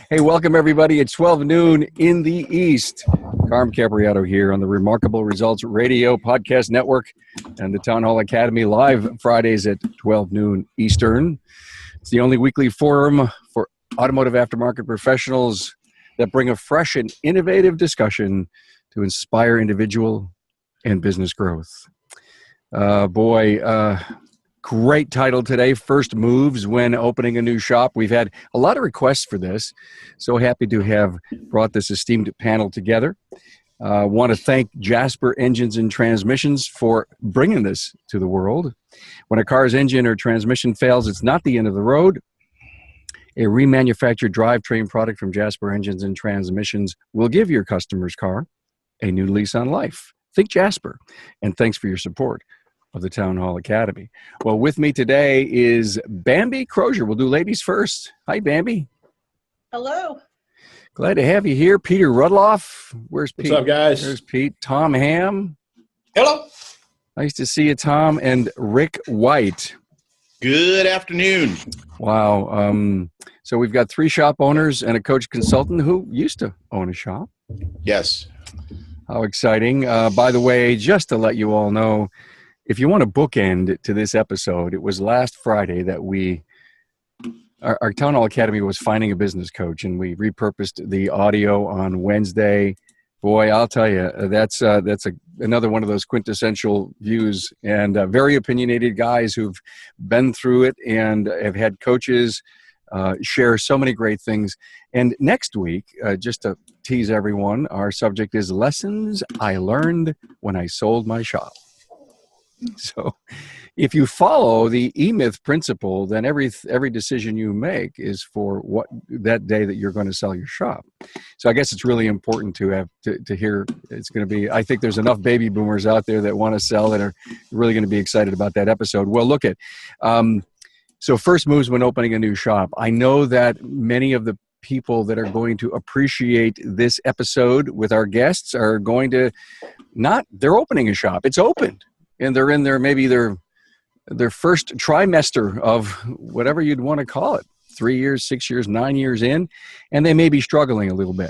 Hey, welcome everybody. It's 12 noon in the East. Carm Capriato here on the Remarkable Results Radio Podcast Network and the Town Hall Academy live Fridays at 12 noon Eastern. It's the only weekly forum for automotive aftermarket professionals that bring a fresh and innovative discussion to inspire individual and business growth. Great title today, First Moves When Opening a New Shop. We've had a lot of requests for this. So happy to have brought this esteemed panel together. Want to thank Jasper Engines and Transmissions for bringing this to the world. When a car's engine or transmission fails, it's not the end of the road. A remanufactured drivetrain product from Jasper Engines and Transmissions will give your customer's car a new lease on life. Think Jasper, and thanks for your support of the Town Hall Academy. Well, with me today is Bambi Crozier. We'll do ladies first. Hi, Bambi. Hello. Glad to have you here. Peter Rudloff. Where's Pete? What's up, guys? There's Pete. Tom Ham. Hello. Nice to see you, Tom. And Rick White. Good afternoon. Wow. So we've got 3 shop owners and a coach consultant who used to own a shop. Yes. How exciting. By the way, just to let you all know, if you want to bookend to this episode, it was last Friday that our Town Hall Academy was finding a business coach, and we repurposed the audio on Wednesday. Boy, I'll tell you, that's another one of those quintessential views, and very opinionated guys who've been through it and have had coaches share so many great things. And next week, just to tease everyone, our subject is lessons I learned when I sold my shop. So if you follow the E-Myth principle, then every decision you make is for what that day that you're going to sell your shop. So I guess it's really important to have to hear. It's going to be, I think there's enough baby boomers out there that want to sell that are really going to be excited about that episode. Well, look at, so first moves when opening a new shop. I know that many of the people that are going to appreciate this episode with our guests are going to they're opening a shop. It's opened. And they're in their first trimester of whatever you'd want to call it, 3 years, 6 years, 9 years in, and they may be struggling a little bit.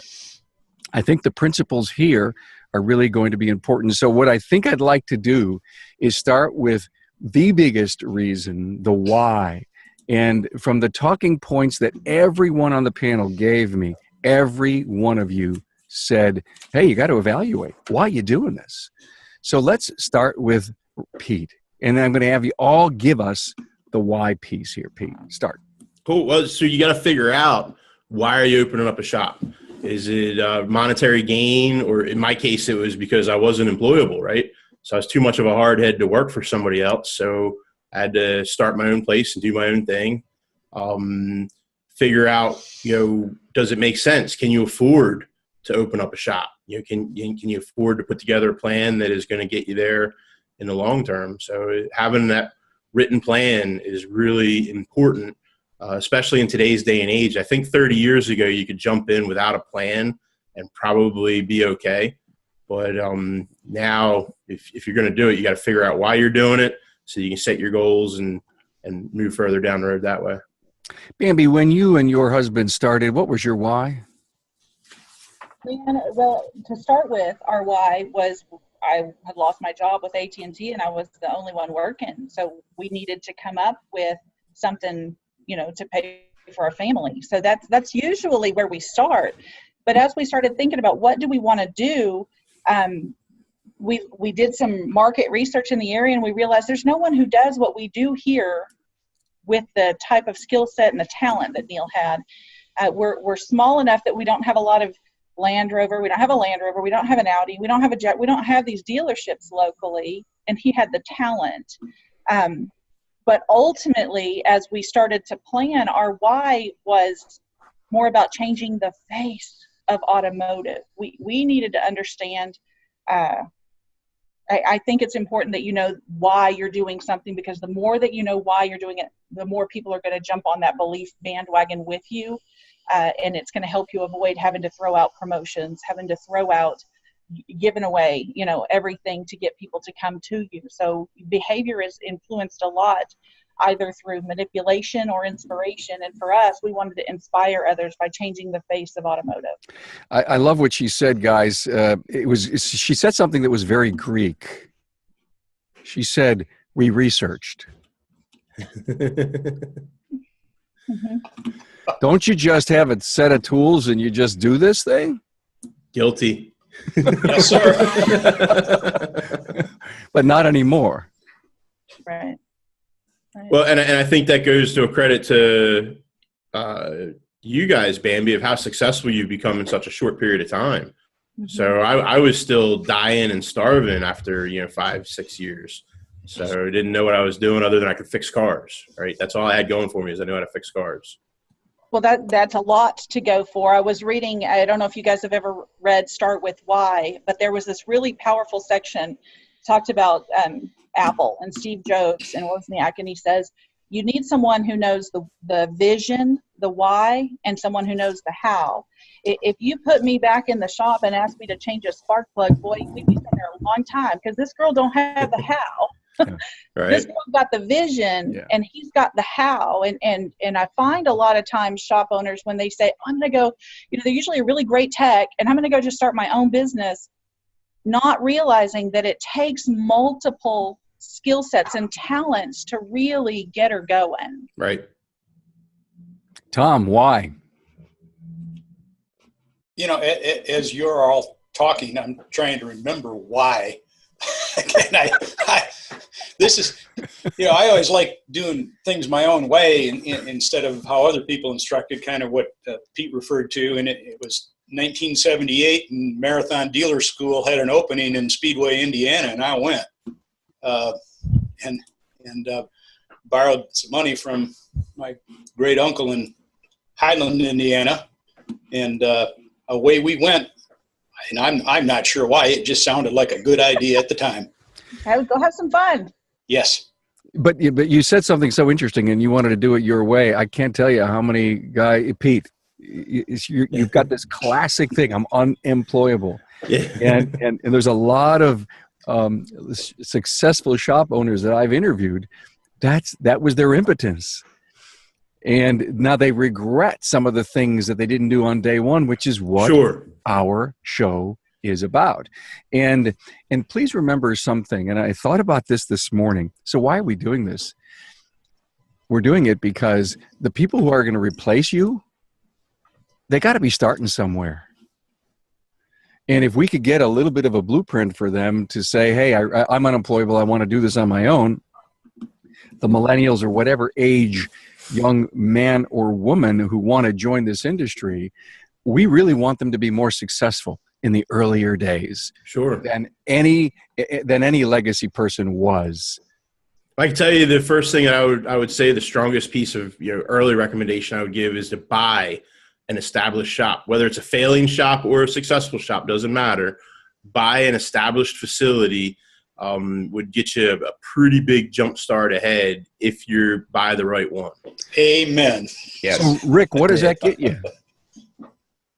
I think the principles here are really going to be important. So what I think I'd like to do is start with the biggest reason, the why. And from the talking points that everyone on the panel gave me, every one of you said, hey, you got to evaluate. Why are you doing this? So let's start with Pete, and I'm going to have you all give us the why piece here. Pete, start. Cool. Well, so you got to figure out, why are you opening up a shop? Is it monetary gain, or in my case, it was because I wasn't employable, right? So I was too much of a hard head to work for somebody else. So I had to start my own place and do my own thing. Figure out, does it make sense? Can you afford to open up a shop? Can you afford to put together a plan that is going to get you there in the long term? So having that written plan is really important, especially in today's day and age. I think 30 years ago, you could jump in without a plan and probably be okay. But now, if you're going to do it, you got to figure out why you're doing it so you can set your goals and move further down the road that way. Bambi, when you and your husband started, what was your why? Well, to start with, our why was I had lost my job with AT&T and I was the only one working. So we needed to come up with something, to pay for our family. So that's usually where we start. But as we started thinking about what do we want to do, we did some market research in the area, and we realized there's no one who does what we do here with the type of skill set and the talent that Neil had. We're small enough that we don't have a lot of Land Rover. We don't have a Land Rover. We don't have an Audi. We don't have a Jet. We don't have these dealerships locally, and he had the talent. But ultimately, as we started to plan, our why was more about changing the face of automotive. We needed to understand. I think it's important that you know why you're doing something, because the more that you know why you're doing it, the more people are going to jump on that belief bandwagon with you. And it's going to help you avoid having to throw out promotions, having to throw out, giving away, everything to get people to come to you. So behavior is influenced a lot either through manipulation or inspiration. And for us, we wanted to inspire others by changing the face of automotive. I love what she said, guys. She said something that was very Greek. She said, "We researched." Don't you just have a set of tools and you just do this thing? Guilty. Yes, sir. But not anymore. Right. Well, and I think that goes to a credit to you guys, Bambi, of how successful you've become in such a short period of time. Mm-hmm. So I was still dying and starving after 5-6 years. So I didn't know what I was doing other than I could fix cars. Right, that's all I had going for me is I knew how to fix cars. Well, that's a lot to go for. I was reading, I don't know if you guys have ever read Start With Why, but there was this really powerful section talked about Apple and Steve Jobs and Wozniak, and he says, you need someone who knows the vision, the why, and someone who knows the how. If you put me back in the shop and ask me to change a spark plug, boy, we'd be sitting there a long time because this girl don't have the how. Right. This girl got the vision and he's got the how. And I find a lot of times shop owners, when they say, I'm going to go, they're usually a really great tech and I'm going to go just start my own business, not realizing that it takes multiple skill sets and talents to really get her going. Right. Tom, why? As you're all talking, I'm trying to remember why. And this is, I always like doing things my own way instead of how other people instructed, kind of what Pete referred to. And it was 1978, and Marathon Dealer School had an opening in Speedway, Indiana, and I went and borrowed some money from my great uncle in Highland, Indiana, and away we went. And I'm not sure why. It just sounded like a good idea at the time. Go have some fun. Yes. But you said something so interesting, and you wanted to do it your way. I can't tell you how many Pete, you've got this classic thing. I'm unemployable. Yeah. And there's a lot of successful shop owners that I've interviewed. That was their impotence. And now they regret some of the things that they didn't do on day one, which is what our show is about. And please remember something, and I thought about this morning. So why are we doing this? We're doing it because the people who are going to replace you, they got to be starting somewhere. And if we could get a little bit of a blueprint for them to say, hey, I'm unemployable, I want to do this on my own, the millennials or whatever age young man or woman who want to join this industry, we really want them to be more successful in the earlier days than any legacy person was. I can tell you the first thing I would say, the strongest piece of early recommendation I would give is to buy an established shop, whether it's a failing shop or a successful shop, doesn't matter. Buy an established facility would get you a pretty big jump start ahead if you buy the right one. Amen. Yes. So, Rick, what does that get you?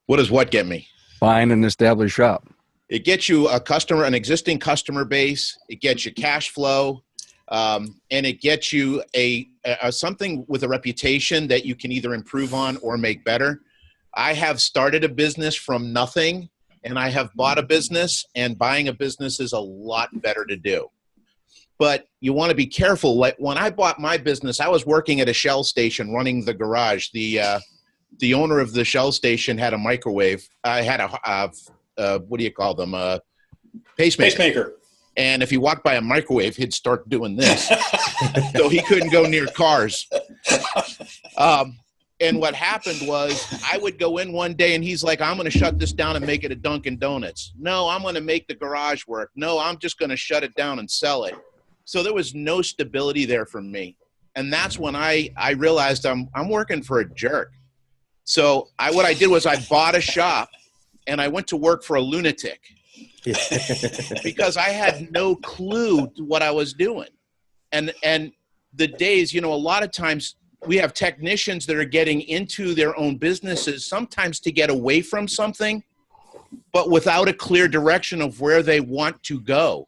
What does what get me? Buying an established shop. It gets you an existing customer base. It gets you cash flow, and it gets you a something with a reputation that you can either improve on or make better. I have started a business from nothing, and I have bought a business, and buying a business is a lot better to do. But you want to be careful. Like when I bought my business, I was working at a Shell station running the garage. The owner of the Shell station had a microwave. I had what do you call them? Pacemaker. And if he walked by a microwave, he'd start doing this. So he couldn't go near cars. And what happened was I would go in one day and he's like, I'm going to shut this down and make it a Dunkin' Donuts. No, I'm going to make the garage work. No, I'm just going to shut it down and sell it. So there was no stability there for me. And that's when I realized I'm working for a jerk. So what I did was I bought a shop and I went to work for a lunatic because I had no clue what I was doing. And the days, a lot of times we have technicians that are getting into their own businesses, sometimes to get away from something, but without a clear direction of where they want to go.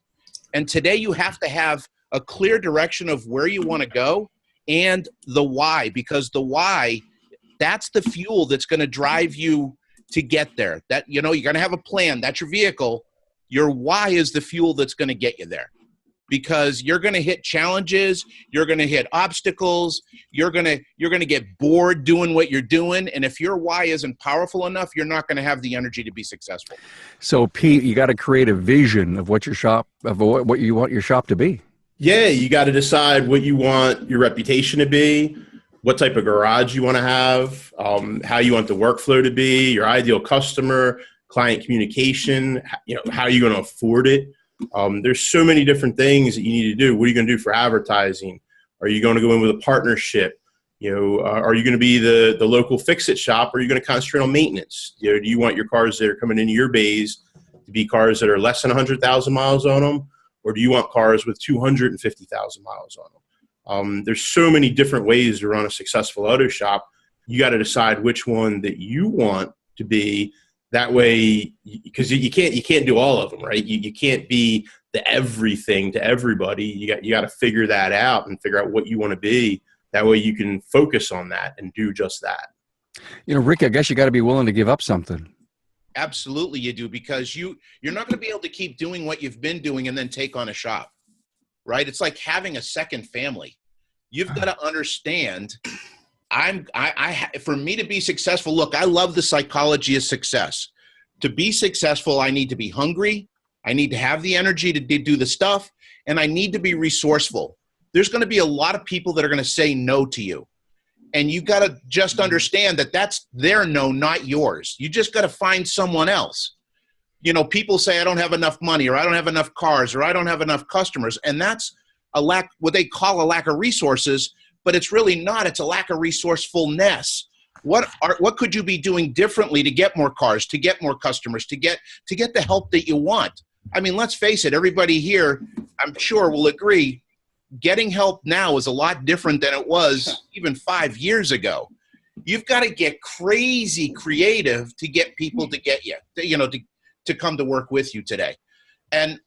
And today you have to have a clear direction of where you want to go and the why, because the why, that's the fuel that's going to drive you to get there. That, you're going to have a plan. That's your vehicle. Your why is the fuel that's going to get you there, because you're going to hit challenges. You're going to hit obstacles. You're going to get bored doing what you're doing. And if your why isn't powerful enough, you're not going to have the energy to be successful. So Pete, you got to create a vision of what what you want your shop to be. Yeah, you got to decide what you want your reputation to be, what type of garage you want to have, how you want the workflow to be, your ideal customer, client communication, how are you going to afford it? There's so many different things that you need to do. What are you going to do for advertising? Are you going to go in with a partnership? Are you going to be the local fix-it shop, or are you going to concentrate on maintenance? Do you want your cars that are coming into your bays to be cars that are less than 100,000 miles on them? Or do you want cars with 250,000 miles on them? There's so many different ways to run a successful auto shop. You got to decide which one that you want to be. That way, because you can't do all of them, right? You can't be the everything to everybody. You got to figure that out and figure out what you want to be. That way, you can focus on that and do just that. Rick, I guess you got to be willing to give up something. Absolutely you do, because you're not going to be able to keep doing what you've been doing and then take on a shop, right? It's like having a second family. You've got to understand, for me to be successful, look, I love the psychology of success. To be successful, I need to be hungry. I need to have the energy to do the stuff, and I need to be resourceful. There's going to be a lot of people that are going to say no to you. And you got to just understand that that's their no, not yours. You just got to find someone else. People say, I don't have enough money, or I don't have enough cars, or I don't have enough customers. And that's what they call a lack of resources, but it's really not. It's a lack of resourcefulness. What could you be doing differently to get more cars, to get more customers, to get the help that you want? I mean, let's face it, everybody here, I'm sure, will agree, getting help now is a lot different than it was even 5 years ago. You've got to get crazy creative to get people to get you, to come to work with you today. And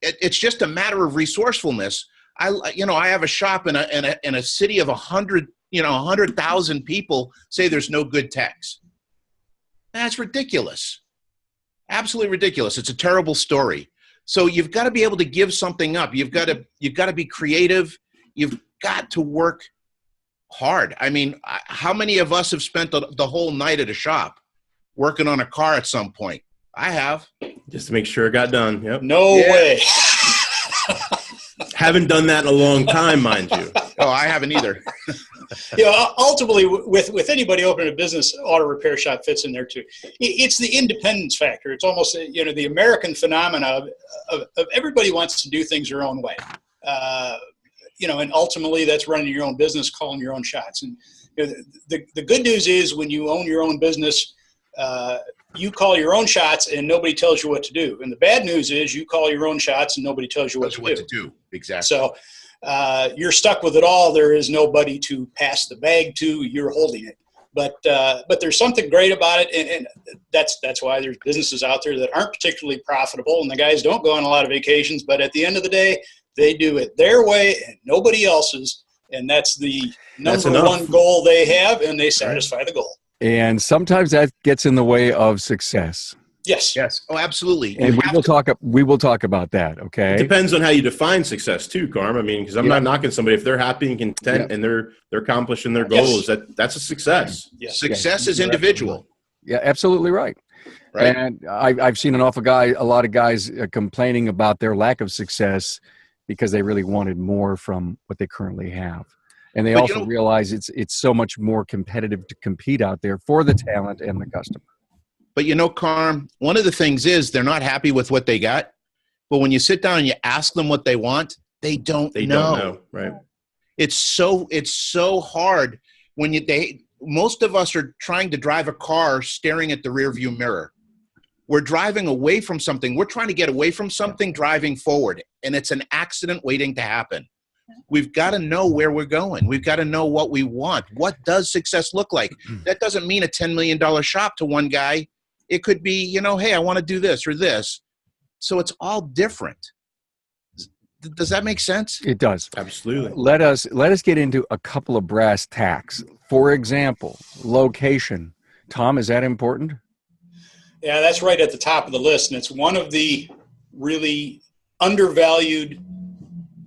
it's just a matter of resourcefulness. I have a shop in a city of 100,000 people say there's no good techs. That's ridiculous. Absolutely ridiculous. It's a terrible story. So you've got to be able to give something up. You've got to be creative. You've got to work hard. I mean, how many of us have spent the whole night at a shop working on a car at some point? I have. Just to make sure it got done. Yep. No way. Haven't done that in a long time, mind you. Oh, I haven't either. Ultimately, with anybody opening a business, auto repair shop fits in there too. It's the independence factor. It's almost the American phenomena of everybody wants to do things their own way. And ultimately that's running your own business, calling your own shots. And the good news is, when you own your own business, you call your own shots and nobody tells you what to do. And the bad news is, you call your own shots and nobody tells you what to do. Exactly. So you're stuck with it all. There is nobody to pass the bag to. You're holding it. But there's something great about it, and that's why there's businesses out there that aren't particularly profitable, and the guys don't go on a lot of vacations. But at the end of the day, they do it their way and nobody else's, and that's the number one goal they have, and they satisfy the goal. And sometimes that gets in the way of success. Yes. Oh, absolutely. And we will talk about that. Okay. It depends on how you define success too, Carm. I mean, because I'm not knocking somebody if they're happy and content and they're accomplishing their goals. That's a success. Yes. Success is individual. Yeah, absolutely right. Right. And I've seen a lot of guys complaining about their lack of success because they really wanted more from what they currently have. And they also realize it's so much more competitive to compete out there for the talent and the customer. But Carm, one of the things is, they're not happy with what they got. But when you sit down and you ask them what they want, they don't know. Right. It's so hard when most of us are trying to drive a car staring at the rearview mirror. We're driving away from something. We're trying to get away from something, driving forward. And it's an accident waiting to happen. We've got to know where we're going. We've got to know what we want. What does success look like? That doesn't mean a $10 million shop to one guy. It could be, hey, I want to do this or this. So it's all different. Does that make sense? It does. Absolutely. Let us get into a couple of brass tacks. For example, location. Tom, is that important? Yeah, that's right at the top of the list. And it's one of the really undervalued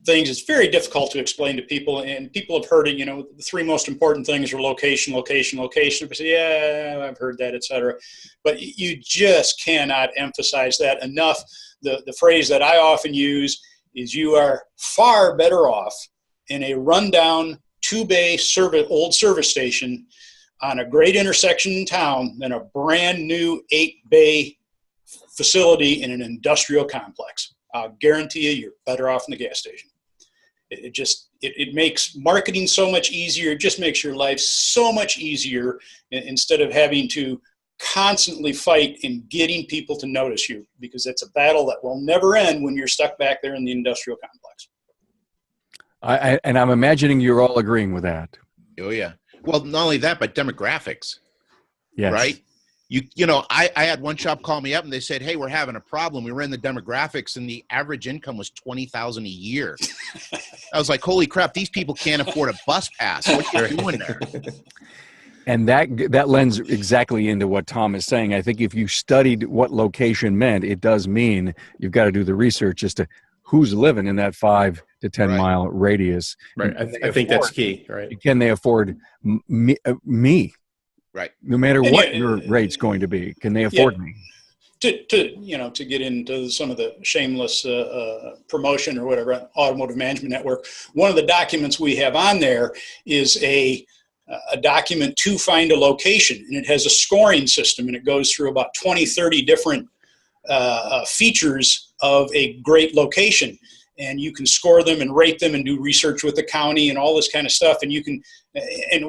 things. It's very difficult to explain to people, and people have heard it. The three most important things are location, location, location. People say, yeah, I've heard that, et cetera. But you just cannot emphasize that enough. The phrase that I often use is you are far better off in a rundown 2-bay old service station on a great intersection in town than a brand new 8-bay facility in an industrial complex. I'll guarantee you, you're better off in the gas station. It makes marketing so much easier. It just makes your life so much easier instead of having to constantly fight in getting people to notice you, because it's a battle that will never end when you're stuck back there in the industrial complex. And I'm imagining you're all agreeing with that. Oh yeah. Well, not only that, but demographics. Yes. Right. I had one shop call me up and they said, "Hey, we're having a problem. We ran the demographics and the average income was $20,000 a year." I was like, "Holy crap! These people can't afford a bus pass. What are you doing there?" And that lends exactly into what Tom is saying. I think if you studied what location meant, it does mean you've got to do the research as to who's living in that 5 to 10 mile radius. Right. I think that's key. Right. Can they afford me? Right. No matter what your rate's going to be, can they afford me? To get into some of the shameless promotion or whatever, Automotive Management Network, one of the documents we have on there is a document to find a location, and it has a scoring system, and it goes through about 20, 30 different features of a great location, and you can score them and rate them and do research with the county and all this kind of stuff. And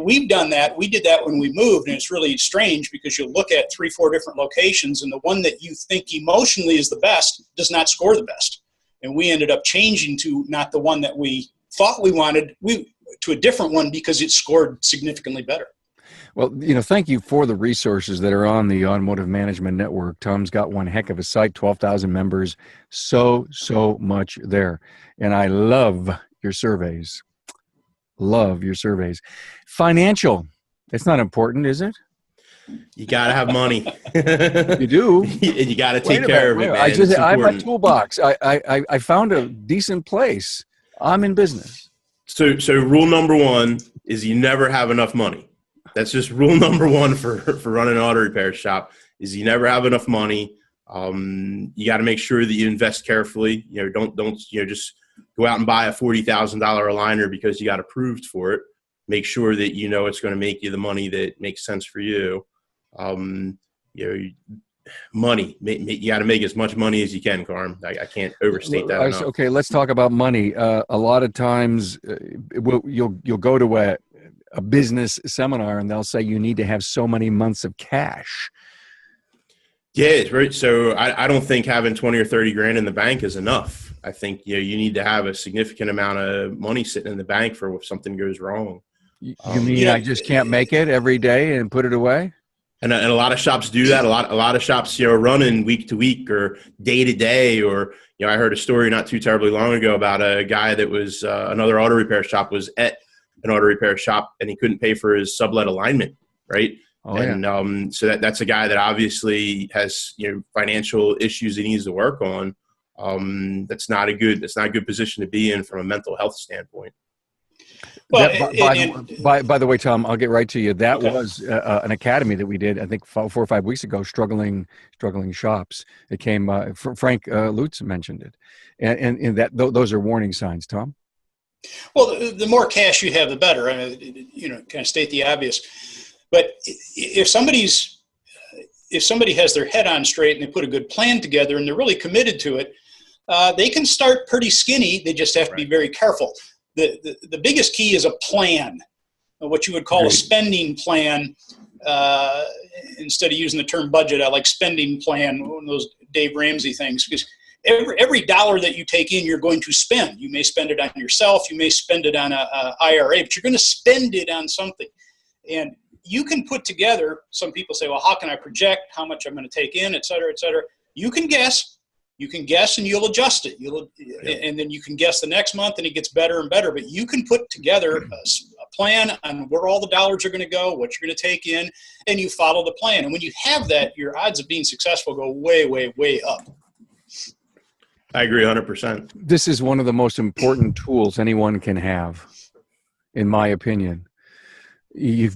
we've done that. We did that when we moved, and it's really strange because you'll look at 3-4 different locations, and the one that you think emotionally is the best does not score the best. And we ended up changing to not the one that we thought we wanted, to a different one because it scored significantly better. Well, thank you for the resources that are on the Automotive Management Network. Tom's got one heck of a site, 12,000 members, so much there. And I love your surveys. Love your surveys. Financial, it's not important, is it? You got to have money. You do. And you got to take care of it, man. I have my toolbox. I found a decent place. I'm in business. So rule number one is you never have enough money. That's just rule number one for running an auto repair shop, is you never have enough money. You got to make sure that you invest carefully. Don't just go out and buy a $40,000 aligner because you got approved for it. Make sure that it's going to make you the money that makes sense for you. Money, you got to make as much money as you can, Carm. I can't overstate that enough. Okay, let's talk about money. A lot of times you'll go to a business seminar and they'll say you need to have so many months of cash. Yeah, it's right. So I don't think having 20 or 30 grand in the bank is enough. I think you need to have a significant amount of money sitting in the bank for if something goes wrong. You mean I just can't make it every day and put it away? And a lot of shops do that. A lot of shops, are running week to week or day to day. Or I heard a story not too terribly long ago about a guy that was another auto repair shop was at an auto repair shop and he couldn't pay for his sublet alignment, right? Oh, and so that's a guy that obviously has financial issues he needs to work on. That's not a good position to be in from a mental health standpoint. Well, by the way, Tom, I'll get right to you. That Okay. was an academy that we did, I think 4 or 5 weeks ago, struggling shops. It came, Frank Lutz mentioned it. And that those are warning signs, Tom. Well, the more cash you have, the better. I mean, kind of state the obvious. But if somebody has their head on straight and they put a good plan together and they're really committed to it, they can start pretty skinny. They just have to be very careful. The biggest key is a plan, what you would call a spending plan. Instead of using the term budget, I like spending plan, one of those Dave Ramsey things, because every dollar that you take in, you're going to spend. You may spend it on yourself. You may spend it on a IRA, but you're going to spend it on something. And you can put together, some people say, well, how can I project how much I'm going to take in, et cetera, et cetera. You can guess, You can guess and you'll adjust it. And then you can guess the next month and it gets better and better. But you can put together a plan on where all the dollars are going to go, what you're going to take in, and you follow the plan. And when you have that, your odds of being successful go way, way, way up. I agree 100%. This is one of the most important tools anyone can have, in my opinion. You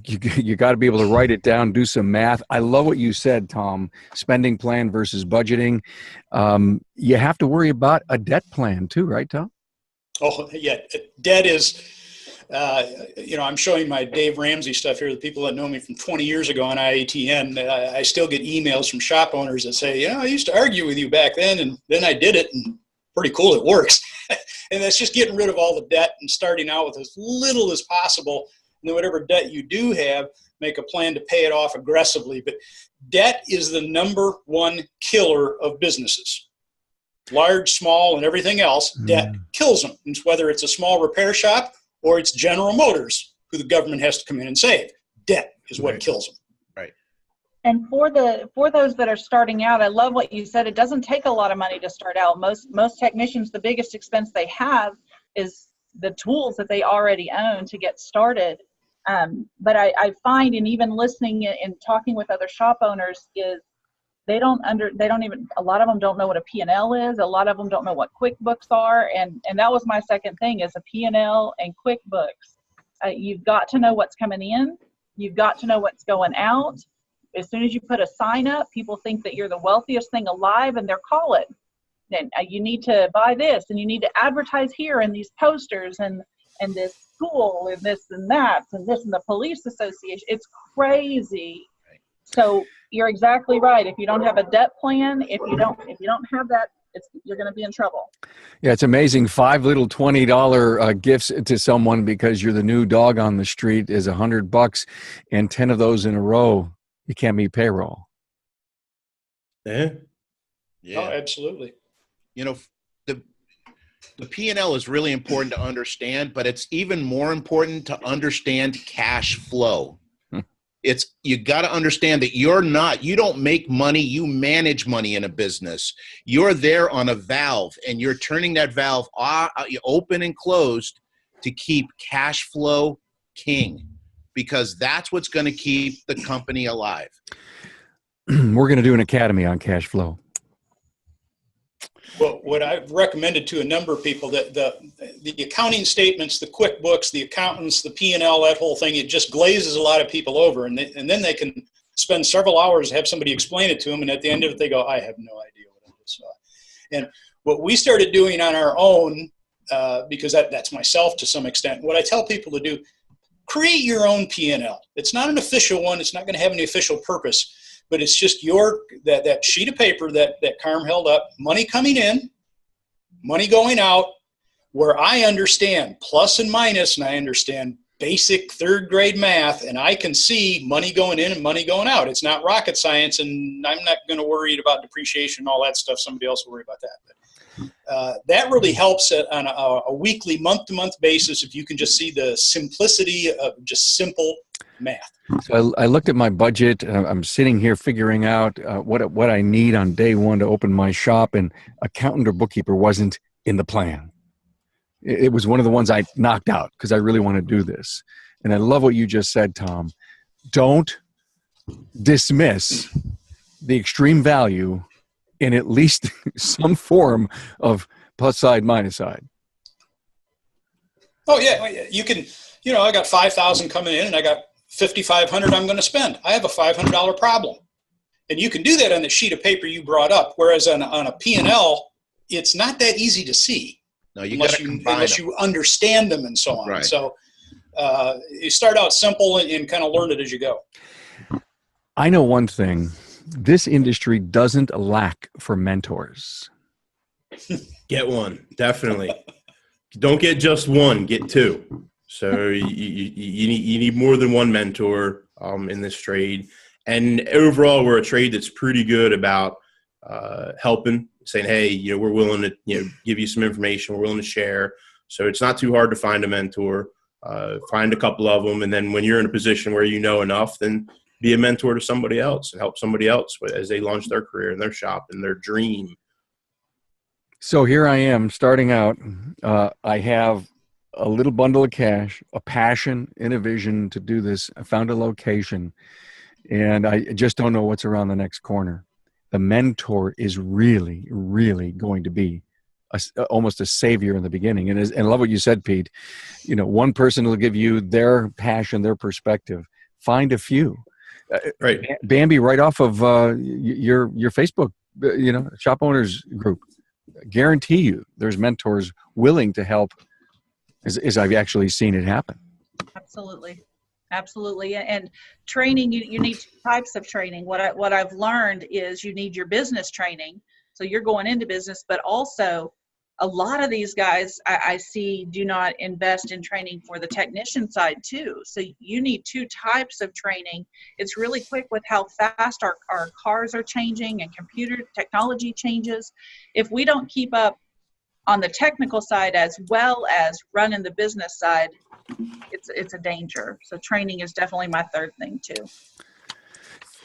got to be able to write it down, do some math. I love what you said, Tom, spending plan versus budgeting. You have to worry about a debt plan too, right, Tom? Oh, yeah. Debt is, I'm showing my Dave Ramsey stuff here. The people that know me from 20 years ago on IATN, I still get emails from shop owners that say, I used to argue with you back then, and then I did it, and pretty cool, it works. And that's just getting rid of all the debt and starting out with as little as possible. And then whatever debt you do have, make a plan to pay it off aggressively. But debt is the number one killer of businesses. Large, small, and everything else, debt kills them. And whether it's a small repair shop or it's General Motors, who the government has to come in and save. Debt is what kills them. Right. And for those that are starting out, I love what you said. It doesn't take a lot of money to start out. Most technicians, the biggest expense they have is the tools that they already own to get started. But I find, and even listening and talking with other shop owners, is a lot of them don't know what a P&L is. A lot of them don't know what QuickBooks are. And that was my second thing, is a P&L and QuickBooks. You've got to know what's coming in. You've got to know what's going out. As soon as you put a sign up, people think that you're the wealthiest thing alive, and they're calling. And you need to buy this, and you need to advertise here, and these posters, and this school, and this and that, and this, and the police association. It's crazy. So you're exactly right. If you don't have a debt plan, if you don't have that, you're going to be in trouble. Yeah, it's amazing. 5 little $20 gifts to someone because you're the new dog on the street is $100, and 10 of those in a row, you can't meet payroll. Yeah. Oh, absolutely. The P&L is really important to understand, but it's even more important to understand cash flow. You got to understand that you don't make money, you manage money in a business. You're there on a valve, and you're turning that valve open and closed to keep cash flow king, because that's what's going to keep the company alive. We're going to do an academy on cash flow. Well, what I've recommended to a number of people, that the accounting statements, the QuickBooks, the accountants, the P&L, that whole thing, it just glazes a lot of people over. And then they can spend several hours, have somebody explain it to them, and at the end of it, they go, I have no idea what I just saw. And what we started doing on our own, because that's myself to some extent, what I tell people to do, create your own P&L. It's not an official one. It's not going to have any official purpose. But it's just that sheet of paper that Carm held up, money coming in, money going out, where I understand plus and minus, and I understand basic third grade math, and I can see money going in and money going out. It's not rocket science, and I'm not going to worry about depreciation and all that stuff. Somebody else will worry about that. But that really helps on a weekly, month-to-month basis if you can just see the simplicity of just simple math. So I looked at my budget. I'm sitting here figuring out what I need on day one to open my shop, and accountant or bookkeeper wasn't in the plan. It was one of the ones I knocked out because I really want to do this. And I love what you just said, Tom. Don't dismiss the extreme value in at least some form of plus side, minus side. Oh yeah, you can. I got 5,000 coming in, and I got 5,500 I'm going to spend. I have a $500 problem, and you can do that on the sheet of paper you brought up. Whereas on a P&L, it's not that easy to see. No, you unless you understand them and so on. Right. So you start out simple and kind of learn it as you go. I know one thing. This industry doesn't lack for mentors. Get one, definitely. Don't get just one, get two. So you need more than one mentor in this trade. And overall, we're a trade that's pretty good about helping, saying, hey, we're willing to give you some information. We're willing to share. So it's not too hard to find a mentor. Find a couple of them. And then when you're in a position where you know enough, then be a mentor to somebody else and help somebody else as they launch their career in their shop and their dream. So here I am starting out. I have a little bundle of cash, a passion, and a vision to do this. I found a location, and I just don't know what's around the next corner. The mentor is really, really going to be almost a savior in the beginning. And I love what you said, Pete. You know, one person will give you their passion, their perspective. Find a few. Right. Bambi, right off of your Facebook, shop owners group. Guarantee you there's mentors willing to help, as I've actually seen it happen. Absolutely. And training, you need two types of training. What I've learned is you need your business training, so you're going into business, but also a lot of these guys I see do not invest in training for the technician side too. So you need two types of training. It's really quick with how fast our cars are changing and computer technology changes. If we don't keep up on the technical side as well as running the business side, it's a danger. So training is definitely my third thing too.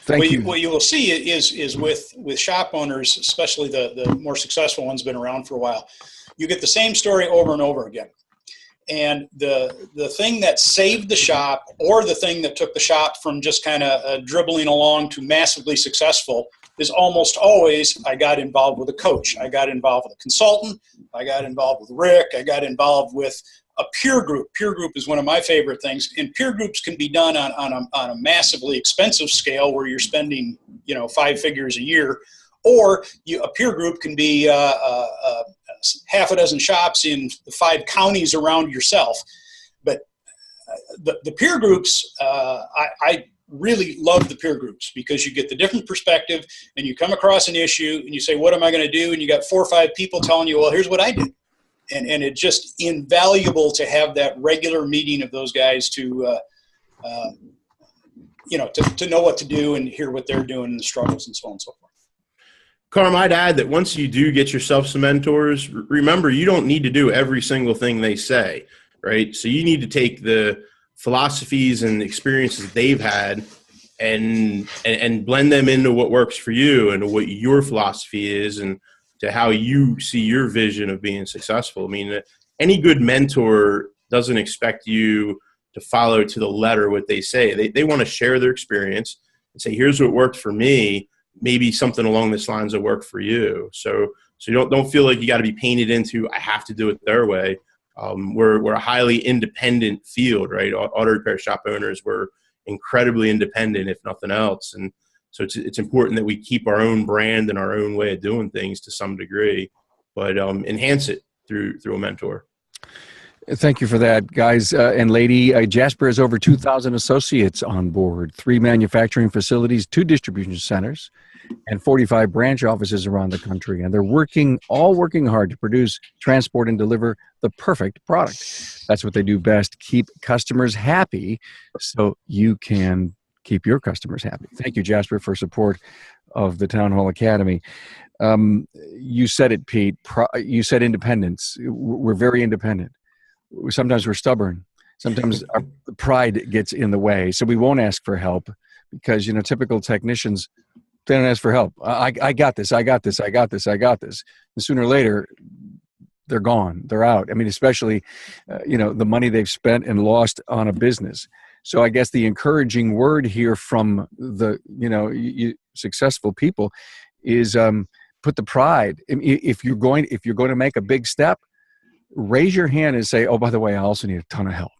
Thank you. What you will see is with shop owners, especially the more successful ones, been around for a while, you get the same story over and over again. And the thing that saved the shop, or the thing that took the shop from just kind of dribbling along to massively successful, is almost always, I got involved with a coach, I got involved with a consultant, I got involved with Rick, I got involved with a peer group. Peer group is one of my favorite things, and peer groups can be done on a massively expensive scale where you're spending 5 figures a year, or a peer group can be half a dozen shops in the 5 counties around yourself. But the peer groups, I really love the peer groups, because you get the different perspective, and you come across an issue and you say, what am I going to do? And you got 4 or 5 people telling you, well, here's what I did. And it's just invaluable to have that regular meeting of those guys to know what to do and hear what they're doing and the struggles and so on and so forth. Carm, I'd add that once you do get yourself some mentors, remember, you don't need to do every single thing they say, right? So you need to take the philosophies and experiences they've had and blend them into what works for you and what your philosophy is, and to how you see your vision of being successful. I mean, any good mentor doesn't expect you to follow to the letter what they say. They want to share their experience and say, here's what worked for me. Maybe something along this lines will work for you. So you don't feel like you got to be painted into, I have to do it their way. We're a highly independent field, right? Auto repair shop owners, we're incredibly independent, if nothing else. And so it's important that we keep our own brand and our own way of doing things to some degree, but enhance it through a mentor. Thank you for that, guys and lady. Jasper has over 2,000 associates on board, 3 manufacturing facilities, 2 distribution centers, and 45 branch offices around the country. And they're working hard to produce, transport, and deliver the perfect product. That's what they do best. Keep customers happy so you can keep your customers happy. Thank you, Jasper, for support of the Town Hall Academy. You said it, Pete. You said independence. We're very independent. Sometimes we're stubborn. Sometimes our pride gets in the way. So we won't ask for help because, typical technicians, they don't ask for help. I got this. And sooner or later, they're gone. They're out. I mean, especially, the money they've spent and lost on a business. So I guess the encouraging word here from the, successful people is put the pride. If you're going to make a big step, raise your hand and say, oh, by the way, I also need a ton of help.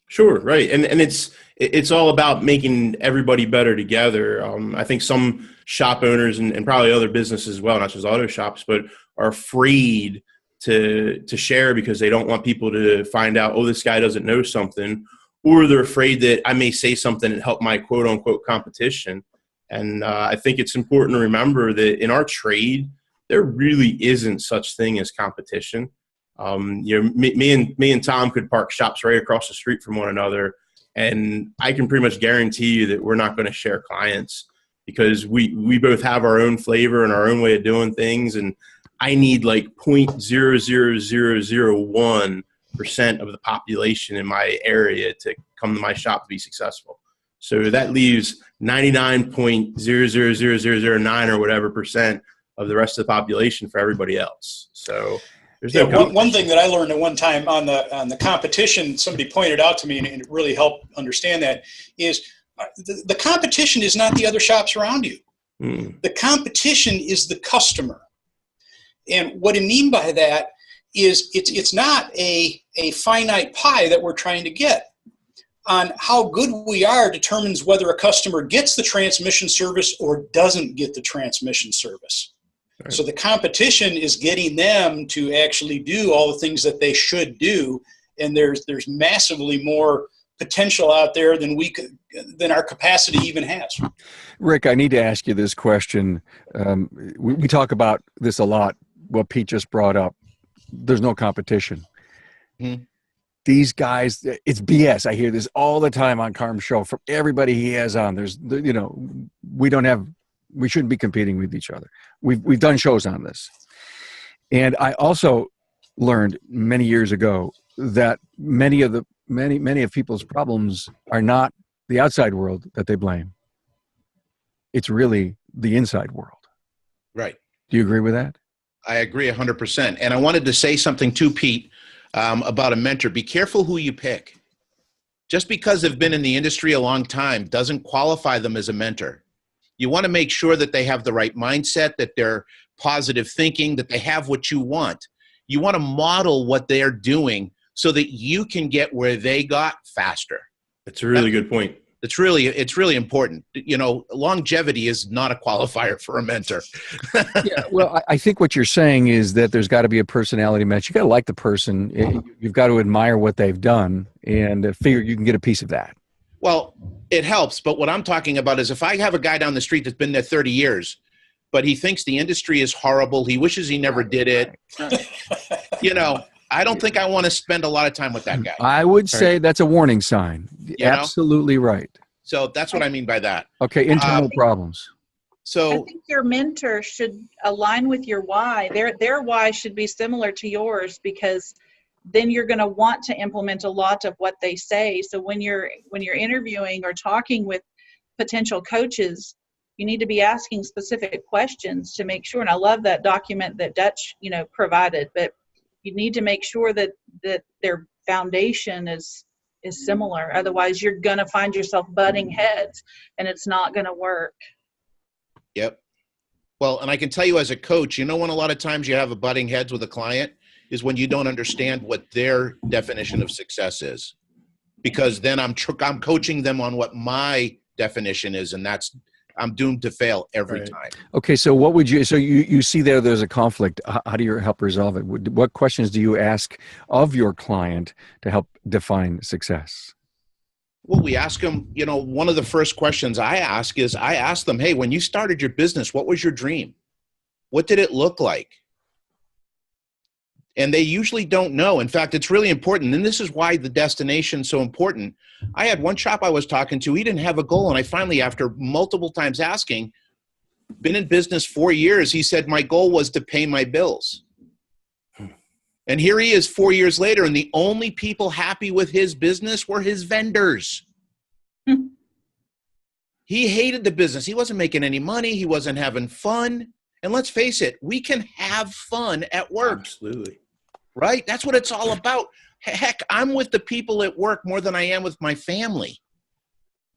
Sure. Right. And it's all about making everybody better together. I think some shop owners and probably other businesses as well, not just auto shops, but are afraid to share because they don't want people to find out, oh, this guy doesn't know something, or they're afraid that I may say something and help my quote unquote competition. And I think it's important to remember that in our trade, there really isn't such thing as competition. Me and Tom could park shops right across the street from one another, and I can pretty much guarantee you that we're not going to share clients because we both have our own flavor and our own way of doing things. And I need like 0.00001% of the population in my area to come to my shop to be successful. So that leaves 99.00009 or whatever % of the rest of the population for everybody else. So there's Yeah, no one thing that I learned at one time on the competition, somebody pointed out to me, and it really helped understand that, is the competition is not the other shops around you. The competition is the customer. And what I mean by that is it's not a finite pie that we're trying to get. On how good we are determines whether a customer gets the transmission service or doesn't get the transmission service. Right. So the competition is getting them to actually do all the things that they should do, and there's massively more potential out there than our capacity even has. Rick, I need to ask you this question. We talk about this a lot, what Pete just brought up. There's no competition. Mm-hmm. These guys, it's BS. I hear this all the time on Carm's show from everybody he has on. We shouldn't be competing with each other. We've done shows on this. And I also learned many years ago that many of people's problems are not the outside world that they blame. It's really the inside world. Right. Do you agree with that? I agree 100%. And I wanted to say something too, Pete, about a mentor. Be careful who you pick. Just because they've been in the industry a long time doesn't qualify them as a mentor. You want to make sure that they have the right mindset, that they're positive thinking, that they have what you want. You want to model what they're doing so that you can get where they got faster. That's a really good point. It's really important. Longevity is not a qualifier for a mentor. Yeah, well, I think what you're saying is that there's got to be a personality match. You got to like the person. You've got to admire what they've done and figure you can get a piece of that. Well, it helps. But what I'm talking about is if I have a guy down the street that's been there 30 years, but he thinks the industry is horrible, he wishes he never did it, I don't think I want to spend a lot of time with that guy. I would say that's a warning sign. Absolutely right. So that's what I mean by that. Okay, internal problems. I think your mentor should align with your why. Their why should be similar to yours, because then you're going to want to implement a lot of what they say. So when you're interviewing or talking with potential coaches, you need to be asking specific questions to make sure. And I love that document that Dutch, provided, but you need to make sure that their foundation is similar. Otherwise, you're going to find yourself butting heads, and it's not going to work. Yep. Well, and I can tell you as a coach, when a lot of times you have a butting heads with a client is when you don't understand what their definition of success is, because then I'm coaching them on what my definition is, and I'm doomed to fail every time. Okay, so what would you? So you see there's a conflict. How do you help resolve it? What questions do you ask of your client to help define success? Well, we ask them. One of the first questions I ask them, "Hey, when you started your business, what was your dream? What did it look like?" And they usually don't know. In fact, it's really important. And this is why the destination is so important. I had one shop I was talking to, he didn't have a goal. And I finally, after multiple times asking, been in business 4 years, he said, my goal was to pay my bills. And here he is 4 years later, and the only people happy with his business were his vendors. He hated the business. He wasn't making any money. He wasn't having fun. And let's face it, we can have fun at work. Absolutely. Right? That's what it's all about. Heck, I'm with the people at work more than I am with my family.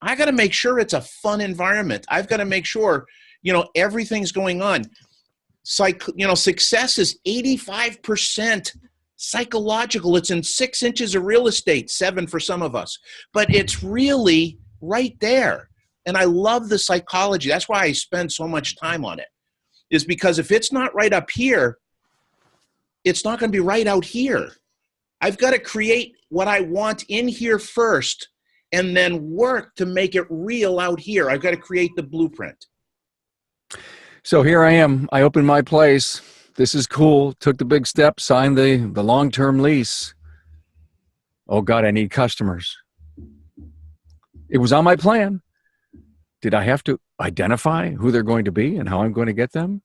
I got to make sure it's a fun environment. I've got to make sure, everything's going on. Success is 85% psychological. It's in 6 inches of real estate, 7 for some of us. But it's really right there. And I love the psychology. That's why I spend so much time on it. Is because if it's not right up here, it's not going to be right out here. I've got to create what I want in here first and then work to make it real out here. I've got to create the blueprint. So here I am. I opened my place. This is cool. Took the big step, signed the long-term lease. Oh, God, I need customers. It was on my plan. Did I have to identify who they're going to be and how I'm going to get them?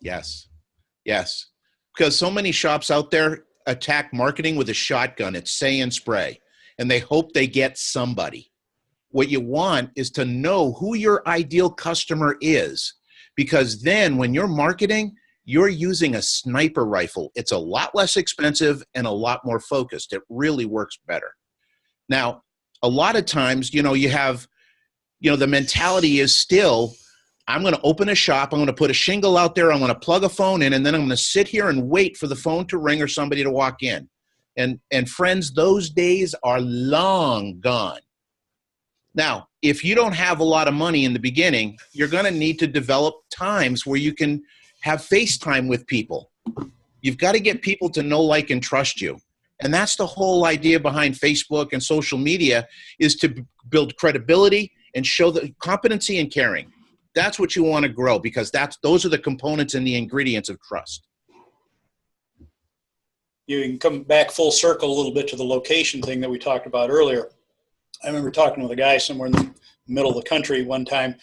Yes. Because so many shops out there attack marketing with a shotgun. It's say and spray, and they hope they get somebody. What you want is to know who your ideal customer is, because then when you're marketing, you're using a sniper rifle. It's a lot less expensive and a lot more focused. It really works better. Now, a lot of times, you have, the mentality is still, I'm going to open a shop, I'm going to put a shingle out there, I'm going to plug a phone in, and then I'm going to sit here and wait for the phone to ring or somebody to walk in. And friends, those days are long gone. Now, if you don't have a lot of money in the beginning, you're going to need to develop times where you can have FaceTime with people. You've got to get people to know, like, and trust you. And that's the whole idea behind Facebook and social media, is to build credibility and show the competency and caring. That's what you want to grow, because those are the components and the ingredients of trust. You can come back full circle a little bit to the location thing that we talked about earlier. I remember talking with a guy somewhere in the middle of the country one time,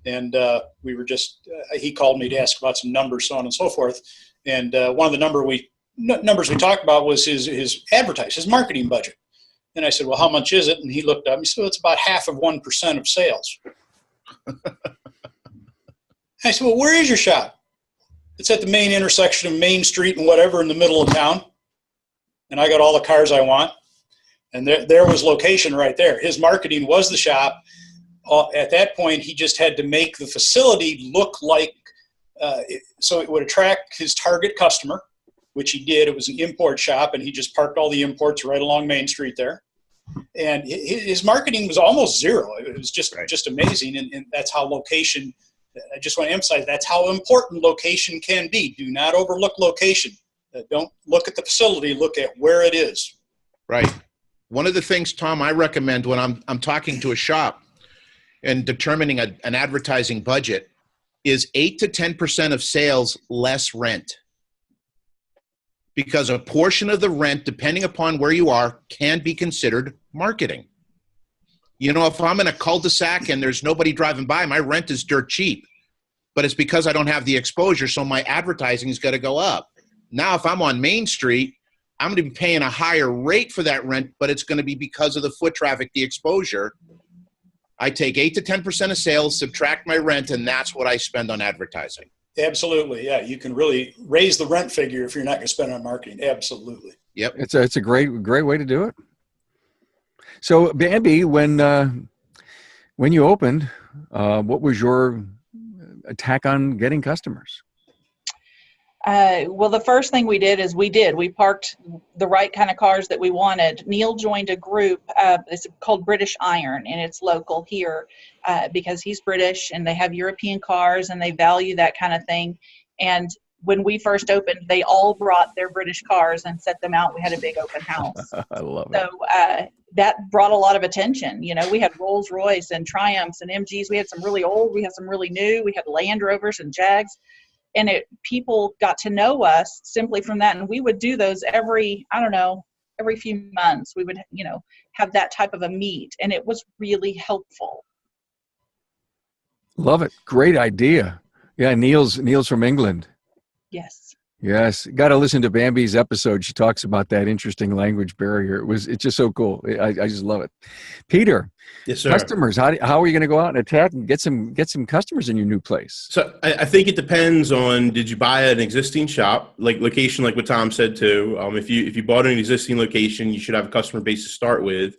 and we were just, he called me to ask about some numbers, so on and so forth. And one of the numbers we talked about was his marketing budget. And I said, well, how much is it? And he looked up and he said, well, it's about 0.5% of sales. I said, well, where is your shop? It's at the main intersection of Main Street and whatever in the middle of town. And I got all the cars I want. And there was location right there. His marketing was the shop. At that point, he just had to make the facility look like, so it would attract his target customer, which he did. It was an import shop, and he just parked all the imports right along Main Street there. And his marketing was almost zero. It was just amazing. And that's how location, I just want to emphasize, that's how important location can be. Do not overlook location. Don't look at the facility, look at where it is. Right. One of the things, Tom, I recommend when I'm talking to a shop and determining an advertising budget is 8 to 10% of sales less rent. Because a portion of the rent, depending upon where you are, can be considered marketing. If I'm in a cul-de-sac and there's nobody driving by, my rent is dirt cheap. But it's because I don't have the exposure, so my advertising is going to go up. Now, if I'm on Main Street, I'm going to be paying a higher rate for that rent, but it's going to be because of the foot traffic, the exposure. I take 8 to 10% of sales, subtract my rent, and that's what I spend on advertising. Absolutely. Yeah. You can really raise the rent figure if you're not going to spend on marketing. Absolutely. Yep. It's a great way to do it. So, Bambi, when you opened, what was your attack on getting customers? Well, the first thing we did is we parked the right kind of cars that we wanted. Neil joined a group, it's called British Iron, and it's local here because he's British and they have European cars and they value that kind of thing. And when we first opened, they all brought their British cars and set them out. We had a big open house. I love it. So that brought a lot of attention. We had Rolls Royce and Triumphs and MGs. We had some really old, we had some really new, we had Land Rovers and Jags. And people got to know us simply from that. And we would do those every few months. We would, have that type of a meet. And it was really helpful. Love it. Great idea. Yeah, Neil's from England. Yes. Got to listen to Bambi's episode. She talks about that interesting language barrier. It's just so cool. I just love it. Peter, yes, sir. Customers. How are you going to go out and attack and get some customers in your new place? So I think it depends on, did you buy an existing shop, like location, like what Tom said too. If you bought an existing location, you should have a customer base to start with.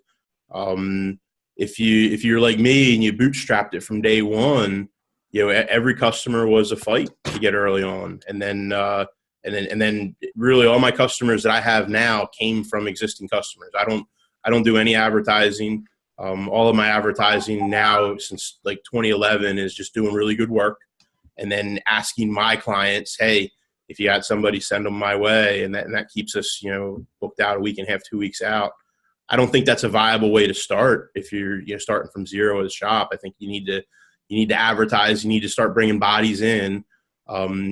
If you're like me and you bootstrapped it from day one, every customer was a fight to get early on, and then really all my customers that I have now came from existing customers. I don't do any advertising. All of my advertising now since like 2011 is just doing really good work, and then asking my clients, hey, if you got somebody, send them my way, and that keeps us booked out a week and a half, 2 weeks out. I don't think that's a viable way to start if you're starting from zero as a shop. I think you need to advertise. You need to start bringing bodies in.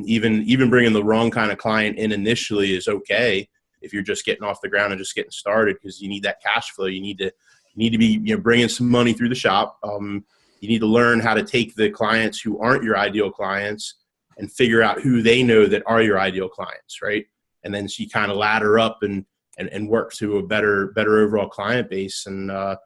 Even bringing the wrong kind of client in initially is okay if you're just getting off the ground and just getting started, because you need that cash flow. You need to be bringing some money through the shop. You need to learn how to take the clients who aren't your ideal clients and figure out who they know that are your ideal clients, right? And then so you kind of ladder up and work to a better overall client base. And I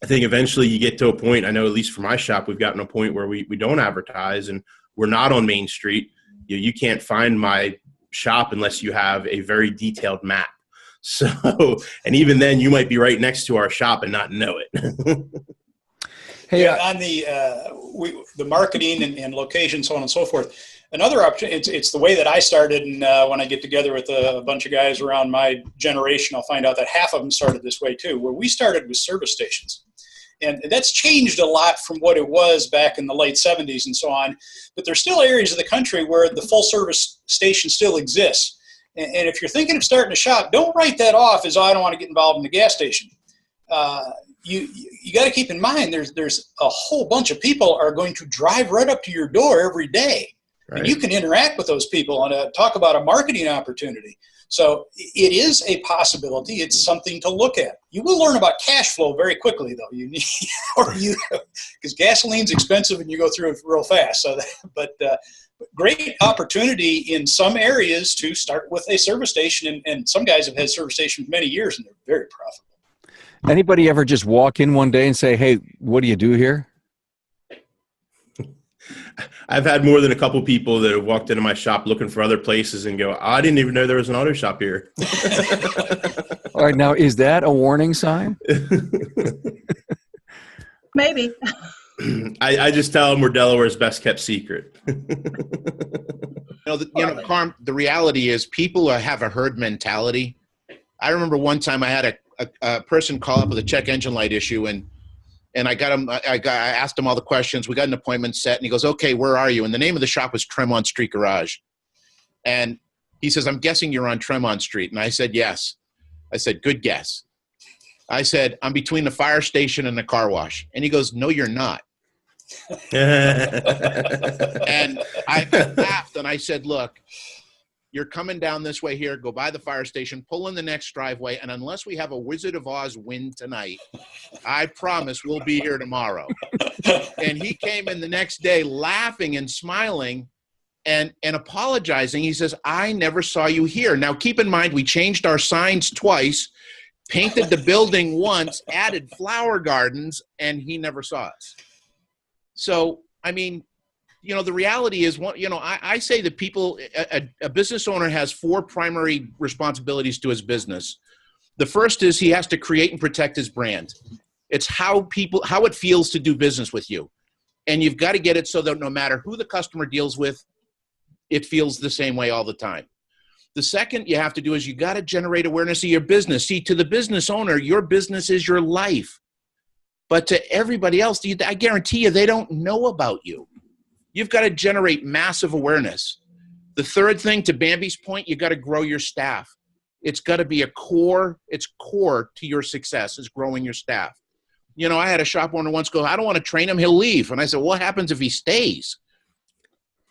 think eventually you get to a point, I know at least for my shop, we've gotten to a point where we don't advertise, and we're not on Main Street. You can't find my shop unless you have a very detailed map. So, and even then, you might be right next to our shop and not know it. Hey, Yeah, on the marketing and location, so on and so forth. Another option, it's the way that I started, and when I get together with a bunch of guys around my generation, I'll find out that half of them started this way too. Where we started with service stations, and that's changed a lot from what it was back in the late 70s and so on. But there's still areas of the country where the full service station still exists. And if you're thinking of starting a shop, don't write that off as, oh, I don't want to get involved in the gas station. You got to keep in mind there's a whole bunch of people are going to drive right up to your door every day. Right. And you can interact with those people and talk about a marketing opportunity. So it is a possibility. It's something to look at. You will learn about cash flow very quickly, though. You need, because gasoline's expensive and you go through it real fast. So, but great opportunity in some areas to start with a service station, and some guys have had service stations many years and they're very profitable. anybody ever just walk in one day and say, "Hey, what do you do here?" I've had more than a couple people that have walked into my shop looking for other places and go, I didn't even know there was an auto shop here. All right, now is that a warning sign? Maybe. I just tell them we're Delaware's best kept secret. Carm, the reality is people have a herd mentality. I remember one time I had a person call up with a check engine light issue, and I got him. I asked him all the questions. We got an appointment set, and he goes, "Okay, where are you?" And the name of the shop was Tremont Street Garage. And he says, "I'm guessing you're on Tremont Street." And I said, "Yes." I said, "Good guess." I said, "I'm between the fire station and the car wash." And he goes, "No, you're not." And I laughed and I said, "Look, you're coming down this way here, go by the fire station, pull in the next driveway, and unless we have a Wizard of Oz win tonight, I promise we'll be here tomorrow." And he came in the next day laughing and smiling and apologizing. He says, "I never saw you here." Now, keep in mind, we changed our signs twice, painted the building once, added flower gardens, and he never saw us. So, I mean, the reality is, I say that people, a business owner has four primary responsibilities to his business. The first is he has to create and protect his brand. It's how it feels to do business with you. And you've got to get it so that no matter who the customer deals with, it feels the same way all the time. The second you have to do is you got to generate awareness of your business. See, to the business owner, your business is your life. But to everybody else, I guarantee you, they don't know about you. You've got to generate massive awareness. The third thing, to Bambi's point, you got to grow your staff. It's got to be it's core to your success is growing your staff. I had a shop owner once go, "I don't want to train him, he'll leave." And I said, "What happens if he stays?"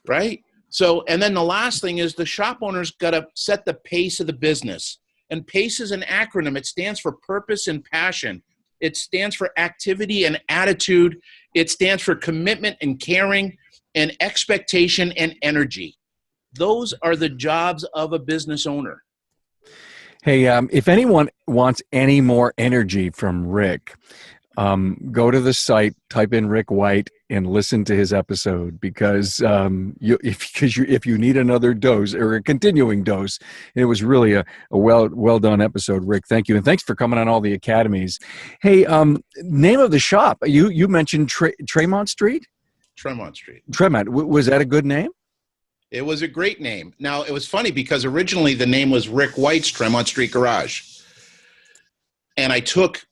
Right? So, and then the last thing is the shop owner's got to set the pace of the business. And PACE is an acronym. It stands for purpose and passion. It stands for activity and attitude. It stands for commitment and caring and expectation and energy. Those are the jobs of a business owner. Hey, if anyone wants any more energy from Rick, go to the site, type in Rick White, and listen to his episode, because if you need another dose or a continuing dose, it was really a well done episode, Rick. Thank you, and thanks for coming on all the academies. Hey, name of the shop, you mentioned Tremont Street. Tremont Street. Tremont. Was that a good name? It was a great name. Now, it was funny because originally the name was Rick White's Tremont Street Garage. And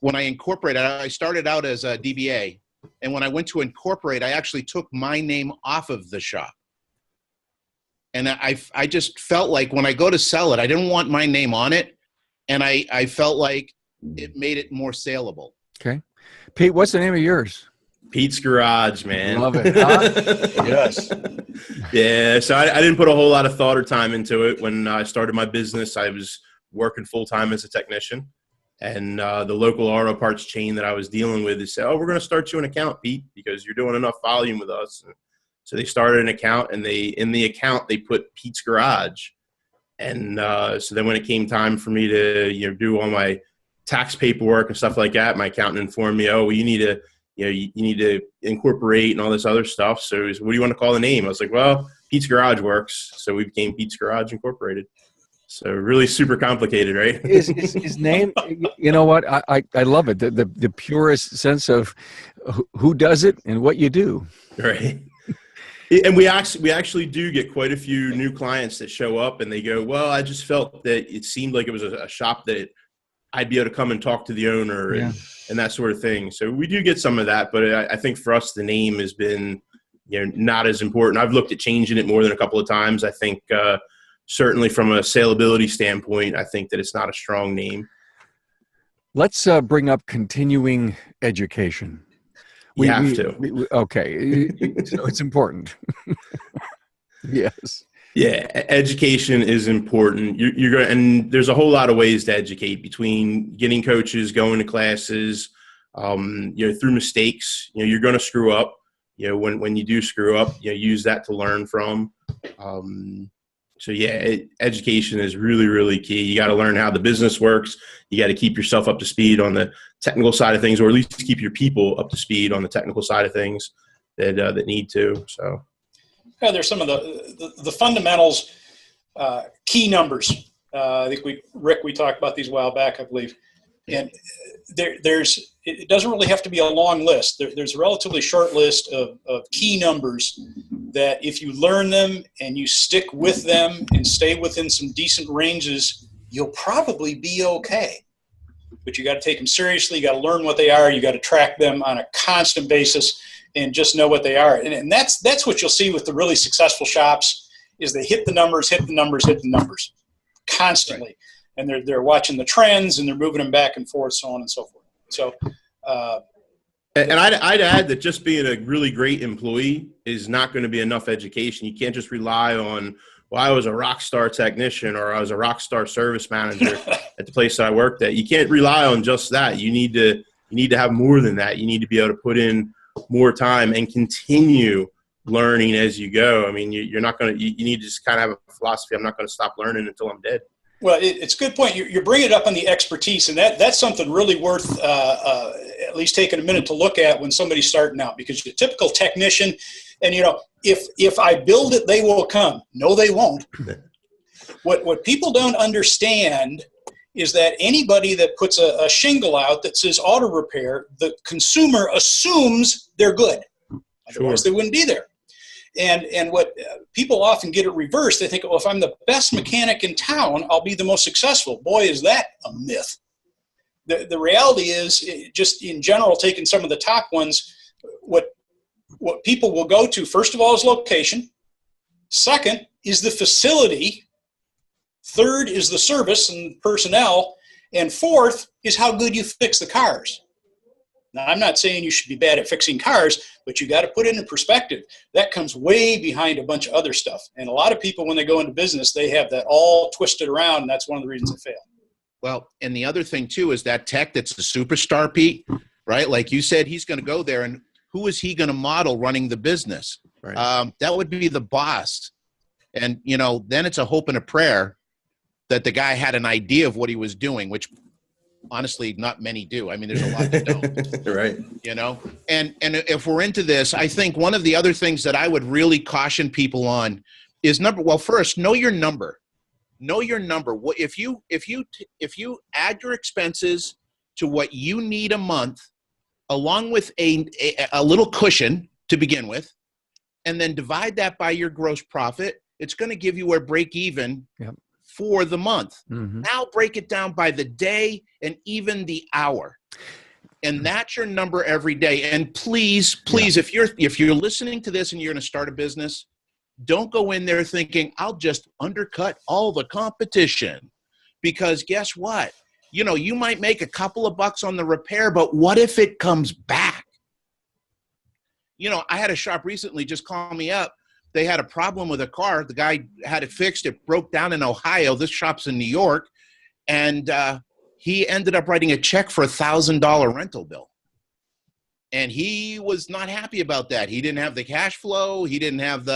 when I incorporated, I started out as a DBA. And when I went to incorporate, I actually took my name off of the shop. And I just felt like when I go to sell it, I didn't want my name on it. And I felt like it made it more saleable. Okay. Pete, what's the name of yours? Pete's Garage, man. Love it. Huh? Yes. Yeah, so I didn't put a whole lot of thought or time into it. When I started my business, I was working full-time as a technician. And the local auto parts chain that I was dealing with, they said, "Oh, we're going to start you an account, Pete, because you're doing enough volume with us." And so they started an account, and in the account, they put Pete's Garage. And so then when it came time for me to do all my tax paperwork and stuff like that, my accountant informed me, "Oh, well, you need to you need to incorporate and all this other stuff. So he said, what do you want to call the name? I was like, well, Pete's Garage works. So we became Pete's Garage Incorporated. So really super complicated, right? His name, you know what? I love it. The purest sense of who does it and what you do. Right. And we actually do get quite a few new clients that show up and they go, well, I just felt that it seemed like it was a shop that I'd be able to come and talk to the owner and that sort of thing. So we do get some of that, but I think for us, the name has been, not as important. I've looked at changing it more than a couple of times. I think, certainly from a saleability standpoint, I think that it's not a strong name. Let's bring up continuing education. We have to. Okay. So it's important. Yes. Yeah. Education is important. You're going, and there's a whole lot of ways to educate, between getting coaches, going to classes, through mistakes. You're going to screw up. When you do screw up, use that to learn from. So education is really, really key. You got to learn how the business works. You got to keep yourself up to speed on the technical side of things, or at least keep your people up to speed on the technical side of things that need to. So, there's some of the fundamentals, key numbers. I think we talked about these a while back, I believe. And it doesn't really have to be a long list. There's a relatively short list of key numbers that if you learn them and you stick with them and stay within some decent ranges, you'll probably be okay. But you got to take them seriously. You got to learn what they are. You got to track them on a constant basis and just know what they are. And that's what you'll see with the really successful shops, is they hit the numbers constantly. Right. And they're watching the trends and they're moving them back and forth, so on and so forth. So, and I'd add that just being a really great employee is not going to be enough education. You can't just rely on, well, I was a rock star technician or I was a rock star service manager at the place that I worked at. You can't rely on just that. You need to have more than that. You need to be able to put in more time and continue learning as you go. I mean, you're not going to. You need to just kind of have a philosophy. I'm not going to stop learning until I'm dead. Well, it's a good point. You're bringing it up on the expertise, and that's something really worth at least taking a minute to look at when somebody's starting out, because your typical technician, and if I build it, they will come. No, they won't. What people don't understand is that anybody that puts a shingle out that says auto repair, the consumer assumes they're good. Otherwise, they wouldn't be there. And what people often get it reversed. They think, well, if I'm the best mechanic in town, I'll be the most successful. Boy, is that a myth. The reality is, just in general, taking some of the top ones, what people will go to, first of all, is location. Second is the facility. Third is the service and personnel. And fourth is how good you fix the cars. Now, I'm not saying you should be bad at fixing cars, but you got to put it in perspective. That comes way behind a bunch of other stuff. And a lot of people, when they go into business, they have that all twisted around, and that's one of the reasons they fail. Well, and the other thing, too, is that tech that's the superstar, Pete, right? Like you said, he's going to go there, and who is he going to model running the business? Right. That would be the boss. And, then it's a hope and a prayer that the guy had an idea of what he was doing, which honestly, not many do. I mean, there's a lot that don't. Right. And if we're into this, I think one of the other things that I would really caution people on is first, know your number. Know your number. If you add your expenses to what you need a month, along with a little cushion to begin with, and then divide that by your gross profit, it's going to give you a break even. Yep. For the month. Mm-hmm. Now break it down by the day and even the hour. And that's your number every day. And please, if you're listening to this and you're going to start a business, don't go in there thinking, I'll just undercut all the competition. Because guess what? You might make a couple of bucks on the repair, but what if it comes back? I had a shop recently just call me up. They had a problem with a car. The guy had it fixed. It broke down in Ohio. This shop's in New York. And he ended up writing a check for $1,000 rental bill. And he was not happy about that. He didn't have the cash flow. He didn't have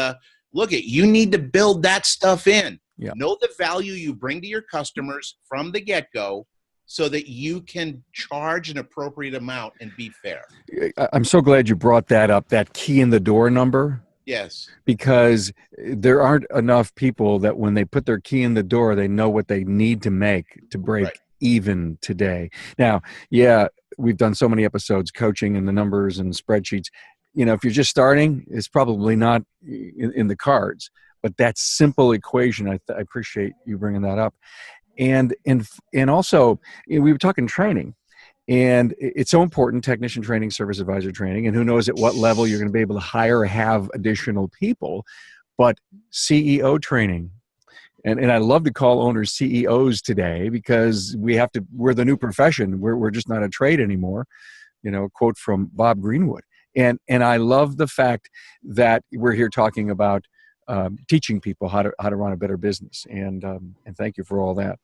you need to build that stuff in. Yep. Know the value you bring to your customers from the get-go. so that you can charge an appropriate amount and be fair. I'm so glad you brought that up, that key in the door number. Yes. Because there aren't enough people that when they put their key in the door, they know what they need to make to break Right. even today. Now, yeah, we've done so many episodes coaching and the numbers and spreadsheets. You know, if you're just starting, it's probably not in the cards. But that simple equation, I appreciate you bringing that up. And also, you know, we were talking training. And it's so important, technician training, service advisor training, and who knows at what level you're going to be able to hire or have additional people. But CEO training, and I love to call owners CEOs today because we're the new profession. We're just not a trade anymore. You know, a quote from Bob Greenwood. And I love the fact that we're here talking about teaching people how to run a better business. And thank you for all that.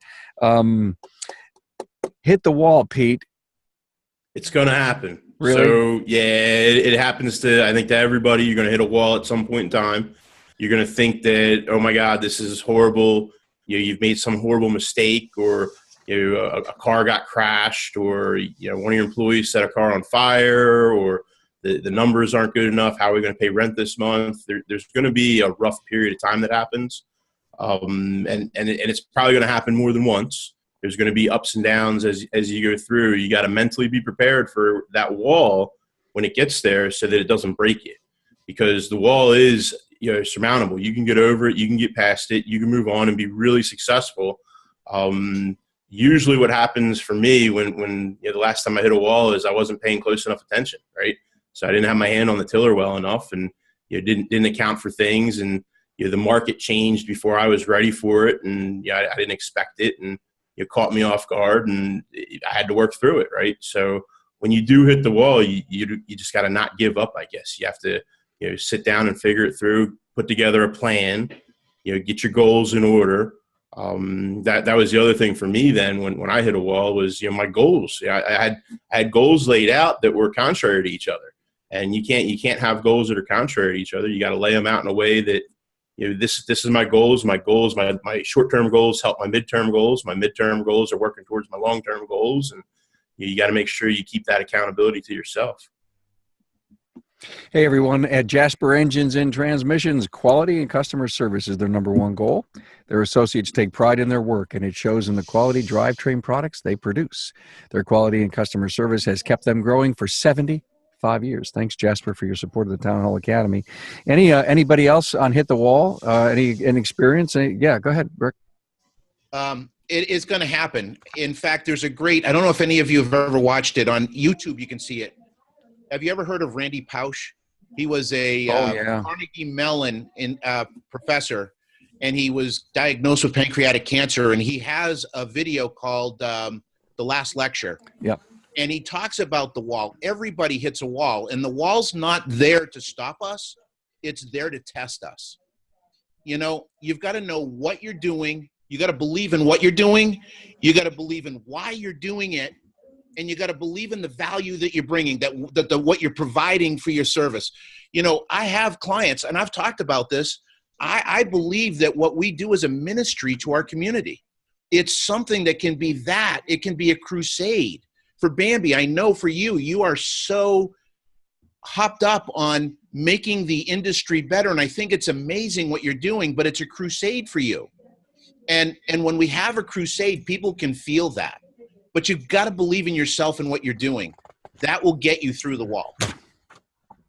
Hit the wall, Pete. It's going to happen. Really? So, yeah, it happens to, I think, to everybody. You're going to hit a wall at some point in time. You're going to think that, oh, my God, this is horrible. You know, you've made some horrible mistake, or you know, a car got crashed, or you know, one of your employees set a car on fire, or the numbers aren't good enough. How are we going to pay rent this month? There's going to be a rough period of time that happens. And it's probably going to happen more than once. There's going to be ups and downs as you go through. You got to mentally be prepared for that wall when it gets there so that it doesn't break you, because the wall is, you know, surmountable. You can get over it. You can get past it. You can move on and be really successful. Usually what happens for me when you know, the last time I hit a wall is I wasn't paying close enough attention, right? So I didn't have my hand on the tiller well enough, and you know, didn't account for things, and you know, the market changed before I was ready for it, and yeah, I didn't expect it, and it caught me off guard, and I had to work through it, right? So when you do hit the wall, you just got to not give up, I guess. You have to, you know, sit down and figure it through, put together a plan, you know, get your goals in order. That was the other thing for me then when I hit a wall was, you know, my goals. Yeah, I had goals laid out that were contrary to each other, and you can't have goals that are contrary to each other. You got to lay them out in a way that, you know, this is my goals. My short-term goals help my midterm goals. My midterm goals are working towards my long-term goals. And you got to make sure you keep that accountability to yourself. Hey, everyone. At Jasper Engines and Transmissions, quality and customer service is their number one goal. Their associates take pride in their work, and it shows in the quality drivetrain products they produce. Their quality and customer service has kept them growing for 75 years. Thanks, Jasper, for your support of the Town Hall Academy. Anybody else on Hit the Wall? Any experience? Yeah, go ahead, Rick. It is going to happen. In fact, there's a great, I don't know if any of you have ever watched it on YouTube. You can see it. Have you ever heard of Randy Pausch? He was a Carnegie Mellon professor, and he was diagnosed with pancreatic cancer, and he has a video called The Last Lecture. Yep. And he talks about the wall. Everybody hits a wall, and the wall's not there to stop us. It's there to test us. You know, you've got to know what you're doing. You got to believe in what you're doing. You got to believe in why you're doing it. And you got to believe in the value that you're bringing, that what you're providing for your service. You know, I have clients, and I've talked about this. I believe that what we do is a ministry to our community. It's something that can be that. It can be a crusade. For Bambi, I know for you, you are so hopped up on making the industry better, and I think it's amazing what you're doing, but it's a crusade for you. And when we have a crusade, people can feel that. But you've got to believe in yourself and what you're doing. That will get you through the wall.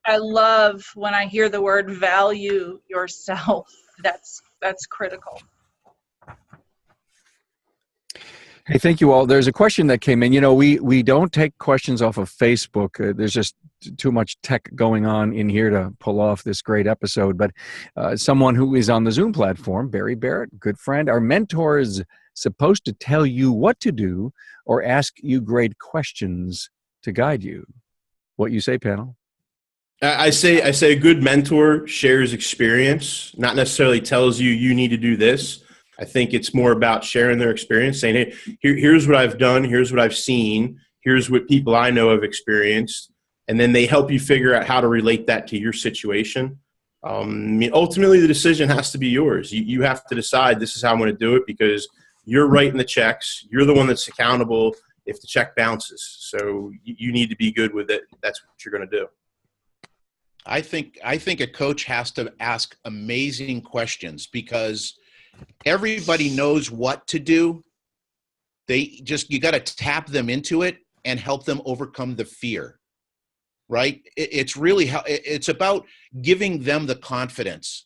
I love when I hear the word value yourself. That's critical. Hey, thank you all. There's a question that came in. You know, we don't take questions off of Facebook. There's just too much tech going on in here to pull off this great episode. But someone who is on the Zoom platform, Barry Barrett, good friend, our mentor is supposed to tell you what to do or ask you great questions to guide you. What you say, panel? I say a good mentor shares experience, not necessarily tells you need to do this. I think it's more about sharing their experience, saying, hey, here's what I've done, here's what I've seen, here's what people I know have experienced, and then they help you figure out how to relate that to your situation. I mean, ultimately, the decision has to be yours. You have to decide this is how I'm going to do it because you're writing the checks. You're the one that's accountable. if the check bounces. So you need to be good with it. That's what you're going to do. I think a coach has to ask amazing questions because everybody knows what to do. You got to tap them into it and help them overcome the fear, right? It's really how it's about giving them the confidence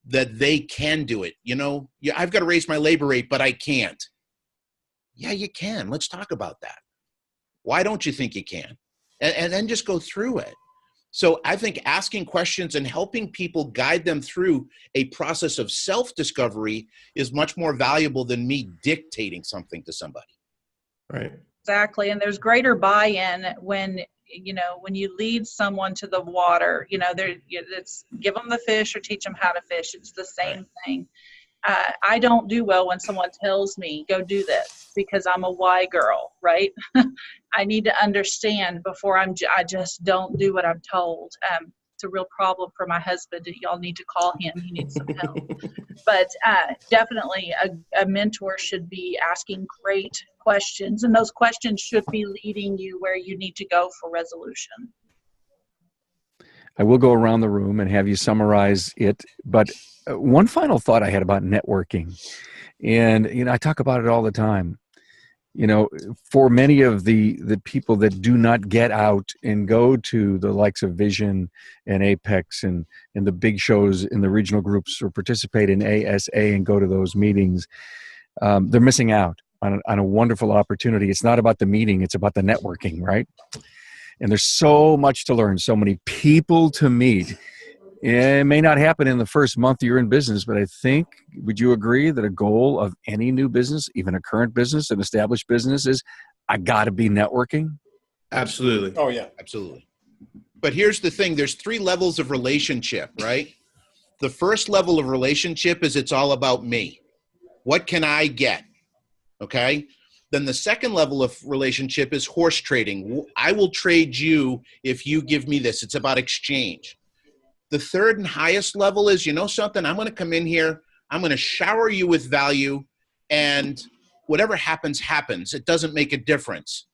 that they can do it. You know, yeah, I've got to raise my labor rate, but I can't. Yeah, you can. Let's talk about that. Why don't you think you can? And then just go through it. So I think asking questions and helping people guide them through a process of self-discovery is much more valuable than me dictating something to somebody. Right. Exactly. And there's greater buy-in when you lead someone to the water, it's give them the fish or teach them how to fish. It's the same thing. I don't do well when someone tells me, go do this, because I'm a why girl, right? I need to understand before I just don't do what I'm told. It's a real problem for my husband. Y'all need to call him. He needs some help. But definitely a mentor should be asking great questions, and those questions should be leading you where you need to go for resolution. I will go around the room and have you summarize it, but one final thought I had about networking, and I talk about it all the time. For many of the people that do not get out and go to the likes of Vision and Apex and the big shows in the regional groups or participate in ASA and go to those meetings, they're missing out on a wonderful opportunity. It's not about the meeting, it's about the networking, right? And there's so much to learn, so many people to meet. It may not happen in the first month you're in business, but I think, would you agree that a goal of any new business, even a current business, an established business, is I got to be networking? Absolutely. Oh, yeah. Absolutely. But here's the thing. There's 3 levels of relationship, right? The first level of relationship is it's all about me. What can I get? Okay. Then the second level of relationship is horse trading. I will trade you if you give me this. It's about exchange. The third and highest level is, something, I'm going to come in here, I'm going to shower you with value, and whatever happens, happens. It doesn't make a difference.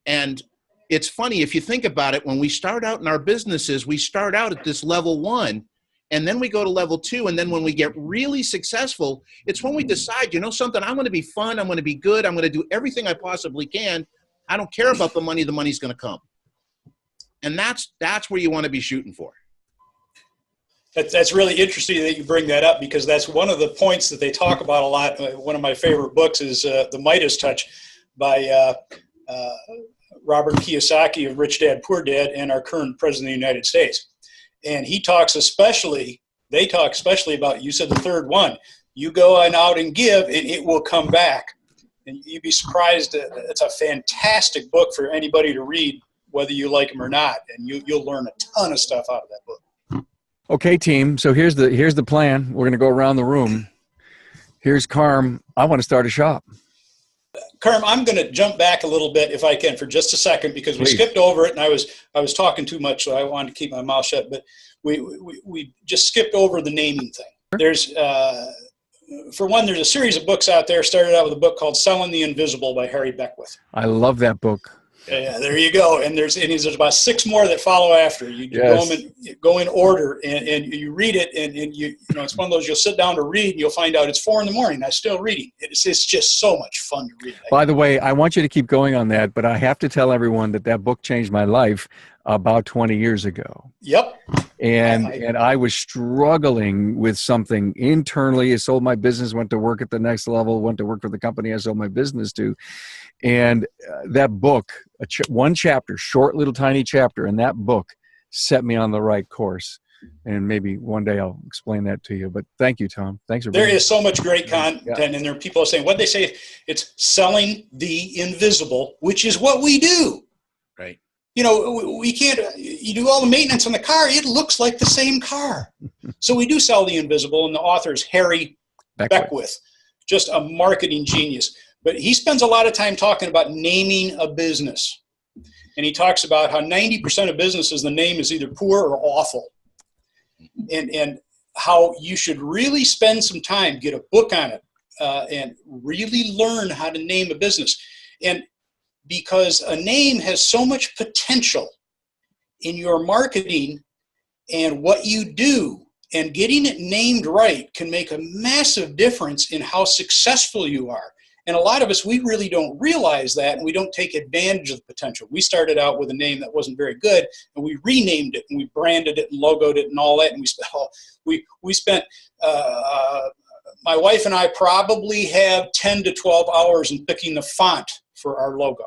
And it's funny, if you think about it, when we start out in our businesses, we start out at this level 1, and then we go to level 2, and then when we get really successful, it's when we decide, something, I'm going to be fun, I'm going to be good, I'm going to do everything I possibly can. I don't care about the money's going to come. And that's where you want to be shooting for. That's really interesting that you bring that up, because that's one of the points that they talk about a lot. One of my favorite books is The Midas Touch by Robert Kiyosaki of Rich Dad, Poor Dad, and our current president of the United States. And they talk especially about, you said the third one, you go out and give and it will come back. And you'd be surprised. It's a fantastic book for anybody to read, whether you like them or not. And you'll learn a ton of stuff out of that book. Okay, team. So here's the plan. We're going to go around the room. Here's Carm. I want to start a shop. Carm, I'm going to jump back a little bit if I can for just a second, because we skipped over it, and I was talking too much, so I wanted to keep my mouth shut. But we just skipped over the naming thing. There's for one, there's a series of books out there. Started out with a book called Selling the Invisible by Harry Beckwith. I love that book. Yeah, there you go. And there's about 6 more that follow after. You go in order, and you read it, and it's one of those you'll sit down to read, and you'll find out it's 4 a.m. I'm still reading. It's just so much fun to read. By the way, I want you to keep going on that, but I have to tell everyone that book changed my life about 20 years ago. Yep. And I was struggling with something internally. I sold my business, went to work at the next level, went to work for the company I sold my business to. And that book, one chapter, short little tiny chapter in that book, set me on the right course. And maybe one day I'll explain that to you. But thank you, Tom. Thanks for being There is so much great content, and there are people saying, what they say, it's selling the invisible, which is what we do. Right. We can't, you do all the maintenance on the car, it looks like the same car. So we do sell the invisible, and the author is Harry Beckwith, just a marketing genius. But he spends a lot of time talking about naming a business. And he talks about how 90% of businesses, the name is either poor or awful. And how you should really spend some time, get a book on it, and really learn how to name a business. And because a name has so much potential in your marketing and what you do, and getting it named right can make a massive difference in how successful you are. And a lot of us, we really don't realize that, and we don't take advantage of the potential. We started out with a name that wasn't very good, and we renamed it, and we branded it and logoed it and all that, and we spent my wife and I probably have 10 to 12 hours in picking the font for our logo.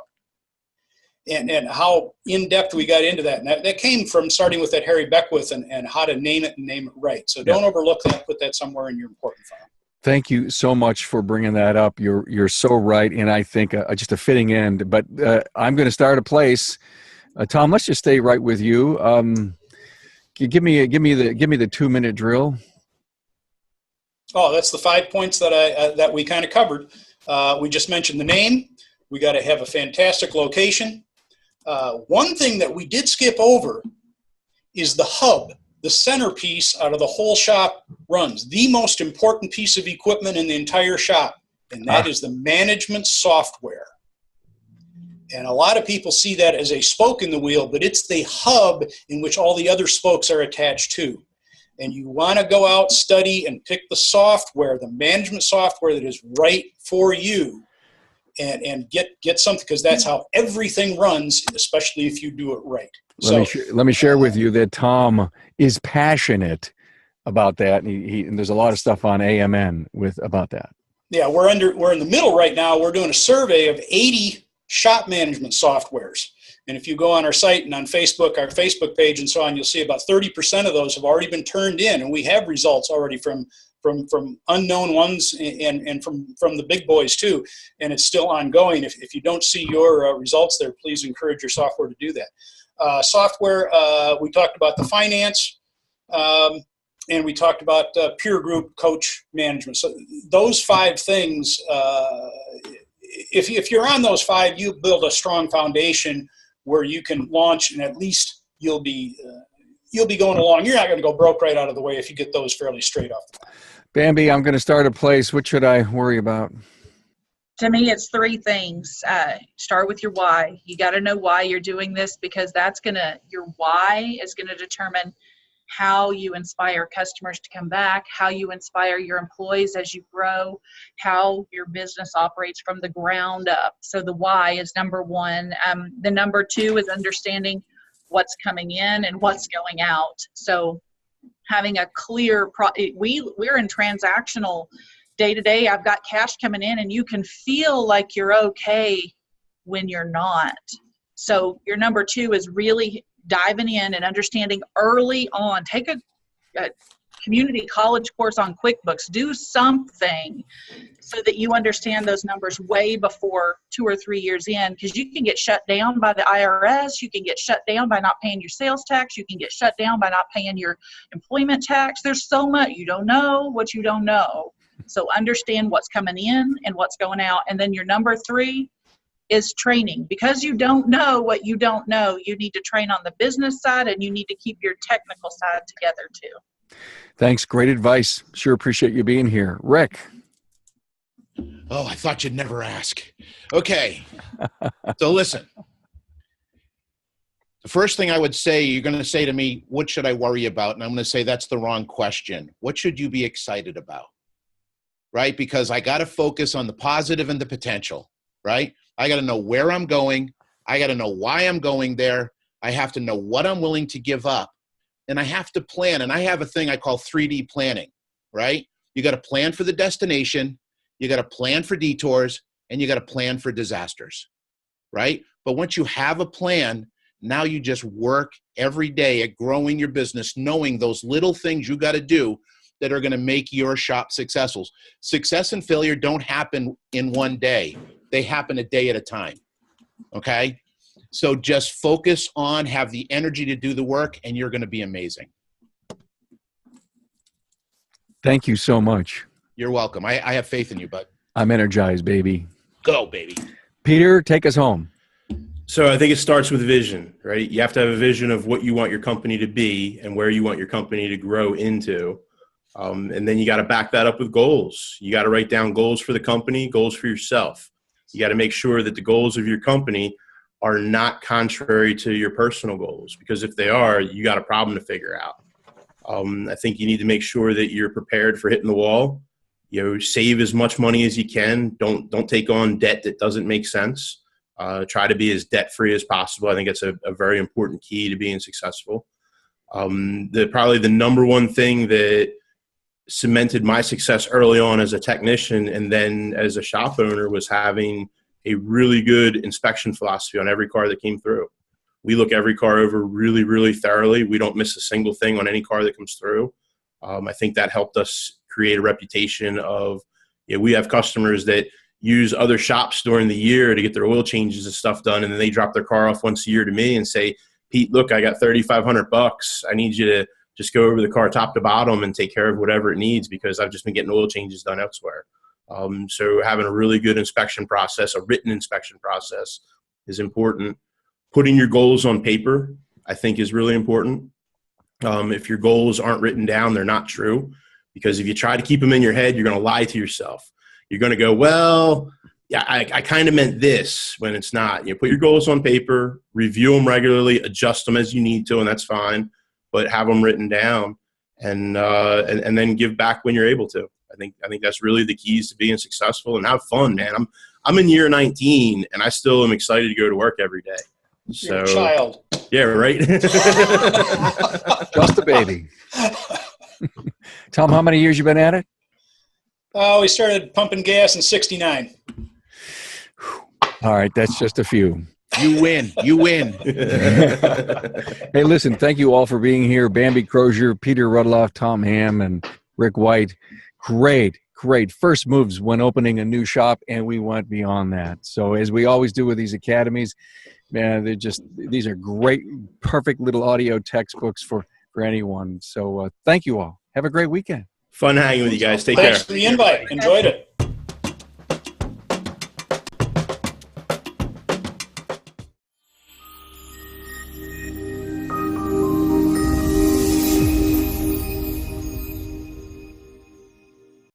And how in-depth we got into that. And that came from starting with that Harry Beckwith and how to name it and name it right. So don't overlook that. Put that somewhere in your important file. Thank you so much for bringing that up. You're so right, and I think just a fitting end. But I'm going to start a place. Tom, let's just stay right with you. Give me the 2-minute drill. Oh, that's the 5 points that we kind of covered. We just mentioned the name. We got to have a fantastic location. One thing that we did skip over is the hub, the centerpiece out of the whole shop runs, the most important piece of equipment in the entire shop, and that is the management software. And a lot of people see that as a spoke in the wheel, but it's the hub in which all the other spokes are attached to. And you want to go out, study, and pick the software, the management software that is right for you, and get something, because that's how everything runs, especially if you do it right. Let me share with you that Tom is passionate about that, and there's a lot of stuff on AMN about that. Yeah, we're in the middle right now. We're doing a survey of 80 shop management softwares. And if you go on our site and on Facebook, our Facebook page and so on, you'll see about 30% of those have already been turned in. And we have results already from unknown ones and from the big boys too. And it's still ongoing. If you don't see your results there, please encourage your software to do that. Software, we talked about the finance, and we talked about peer group coach management. So those 5 things, if you're on those 5, you build a strong foundation where you can launch, and at least you'll be going along. You're not going to go broke right out of the way if you get those fairly straight off the bat. Bambi, I'm going to start a place. What should I worry about? To me, it's 3 things. Start with your why. You got to know why you're doing this, because your why is going to determine how you inspire customers to come back, how you inspire your employees as you grow, how your business operates from the ground up. So the why is number 1. The number 2 is understanding what's coming in and what's going out. So having a clear, we're in transactional day to day. I've got cash coming in, and you can feel like you're okay when you're not. So your number 2 is really diving in and understanding early on. Take a community college course on QuickBooks. Do something so that you understand those numbers way before 2 or 3 years in, because you can get shut down by the IRS. You can get shut down by not paying your sales tax. You can get shut down by not paying your employment tax. There's so much. You don't know what you don't know. So understand what's coming in and what's going out. And then your number 3 is training. Because you don't know what you don't know, you need to train on the business side, and you need to keep your technical side together too. Thanks. Great advice. Sure appreciate you being here. Rick. Oh, I thought you'd never ask. Okay. So listen. The first thing I would say, you're going to say to me, what should I worry about? And I'm going to say that's the wrong question. What should you be excited about? Right? Because I got to focus on the positive and the potential, right? I got to know where I'm going. I got to know why I'm going there. I have to know what I'm willing to give up. And I have to plan. And I have a thing I call 3D planning, right? You got to plan for the destination. You got to plan for detours, and you got to plan for disasters, right? But once you have a plan, now you just work every day at growing your business, knowing those little things you got to do that are going to make your shop successful. Success and failure don't happen in one day. They happen a day at a time, okay? So just focus on, have the energy to do the work, and you're going to be amazing. Thank you so much. You're welcome. I have faith in you, bud. I'm energized, baby. Go, baby. Peter, take us home. So I think it starts with vision, right? You have to have a vision of what you want your company to be and where you want your company to grow into. And then you got to back that up with goals. You got to write down goals for the company, goals for yourself. You got to make sure that the goals of your company are not contrary to your personal goals, because if they are, you got a problem to figure out. I think you need to make sure that you're prepared for hitting the wall. Save as much money as you can. Don't take on debt that doesn't make sense. Try to be as debt-free as possible. I think it's a very important key to being successful. Probably the number one thing that cemented my success early on as a technician and then as a shop owner was having a really good inspection philosophy on every car that came through. We look every car over really, really thoroughly. We don't miss a single thing on any car that comes through. I think that helped us create a reputation of, we have customers that use other shops during the year to get their oil changes and stuff done, and then they drop their car off once a year to me and say, Pete, look, I got $3,500. I need you to just go over the car top to bottom and take care of whatever it needs, because I've just been getting oil changes done elsewhere. So having a really good inspection process, a written inspection process, is important. Putting your goals on paper, I think, is really important. If your goals aren't written down, they're not true, because if you try to keep them in your head, you're going to lie to yourself. You're going to go, well, yeah, I kind of meant this, when it's not. Put your goals on paper, review them regularly, adjust them as you need to, and that's fine, but have them written down, and then give back when you're able to. I think that's really the keys to being successful, and have fun, man. I'm in year 19, and I still am excited to go to work every day. So, you're a child. Yeah, right. Just a baby. Tom, how many years you been at it? Oh, we started pumping gas in '69. All right, that's just a few. You win. You win. Hey, listen, thank you all for being here. Bambi Crozier, Peter Rudloff, Tom Ham, and Rick White. Great first moves when opening a new shop, and we went beyond that. So as we always do with these academies, man, these are great, perfect little audio textbooks for anyone. So thank you all. Have a great weekend. Fun hanging with you guys. Take care. Thanks for the invite. Enjoyed it.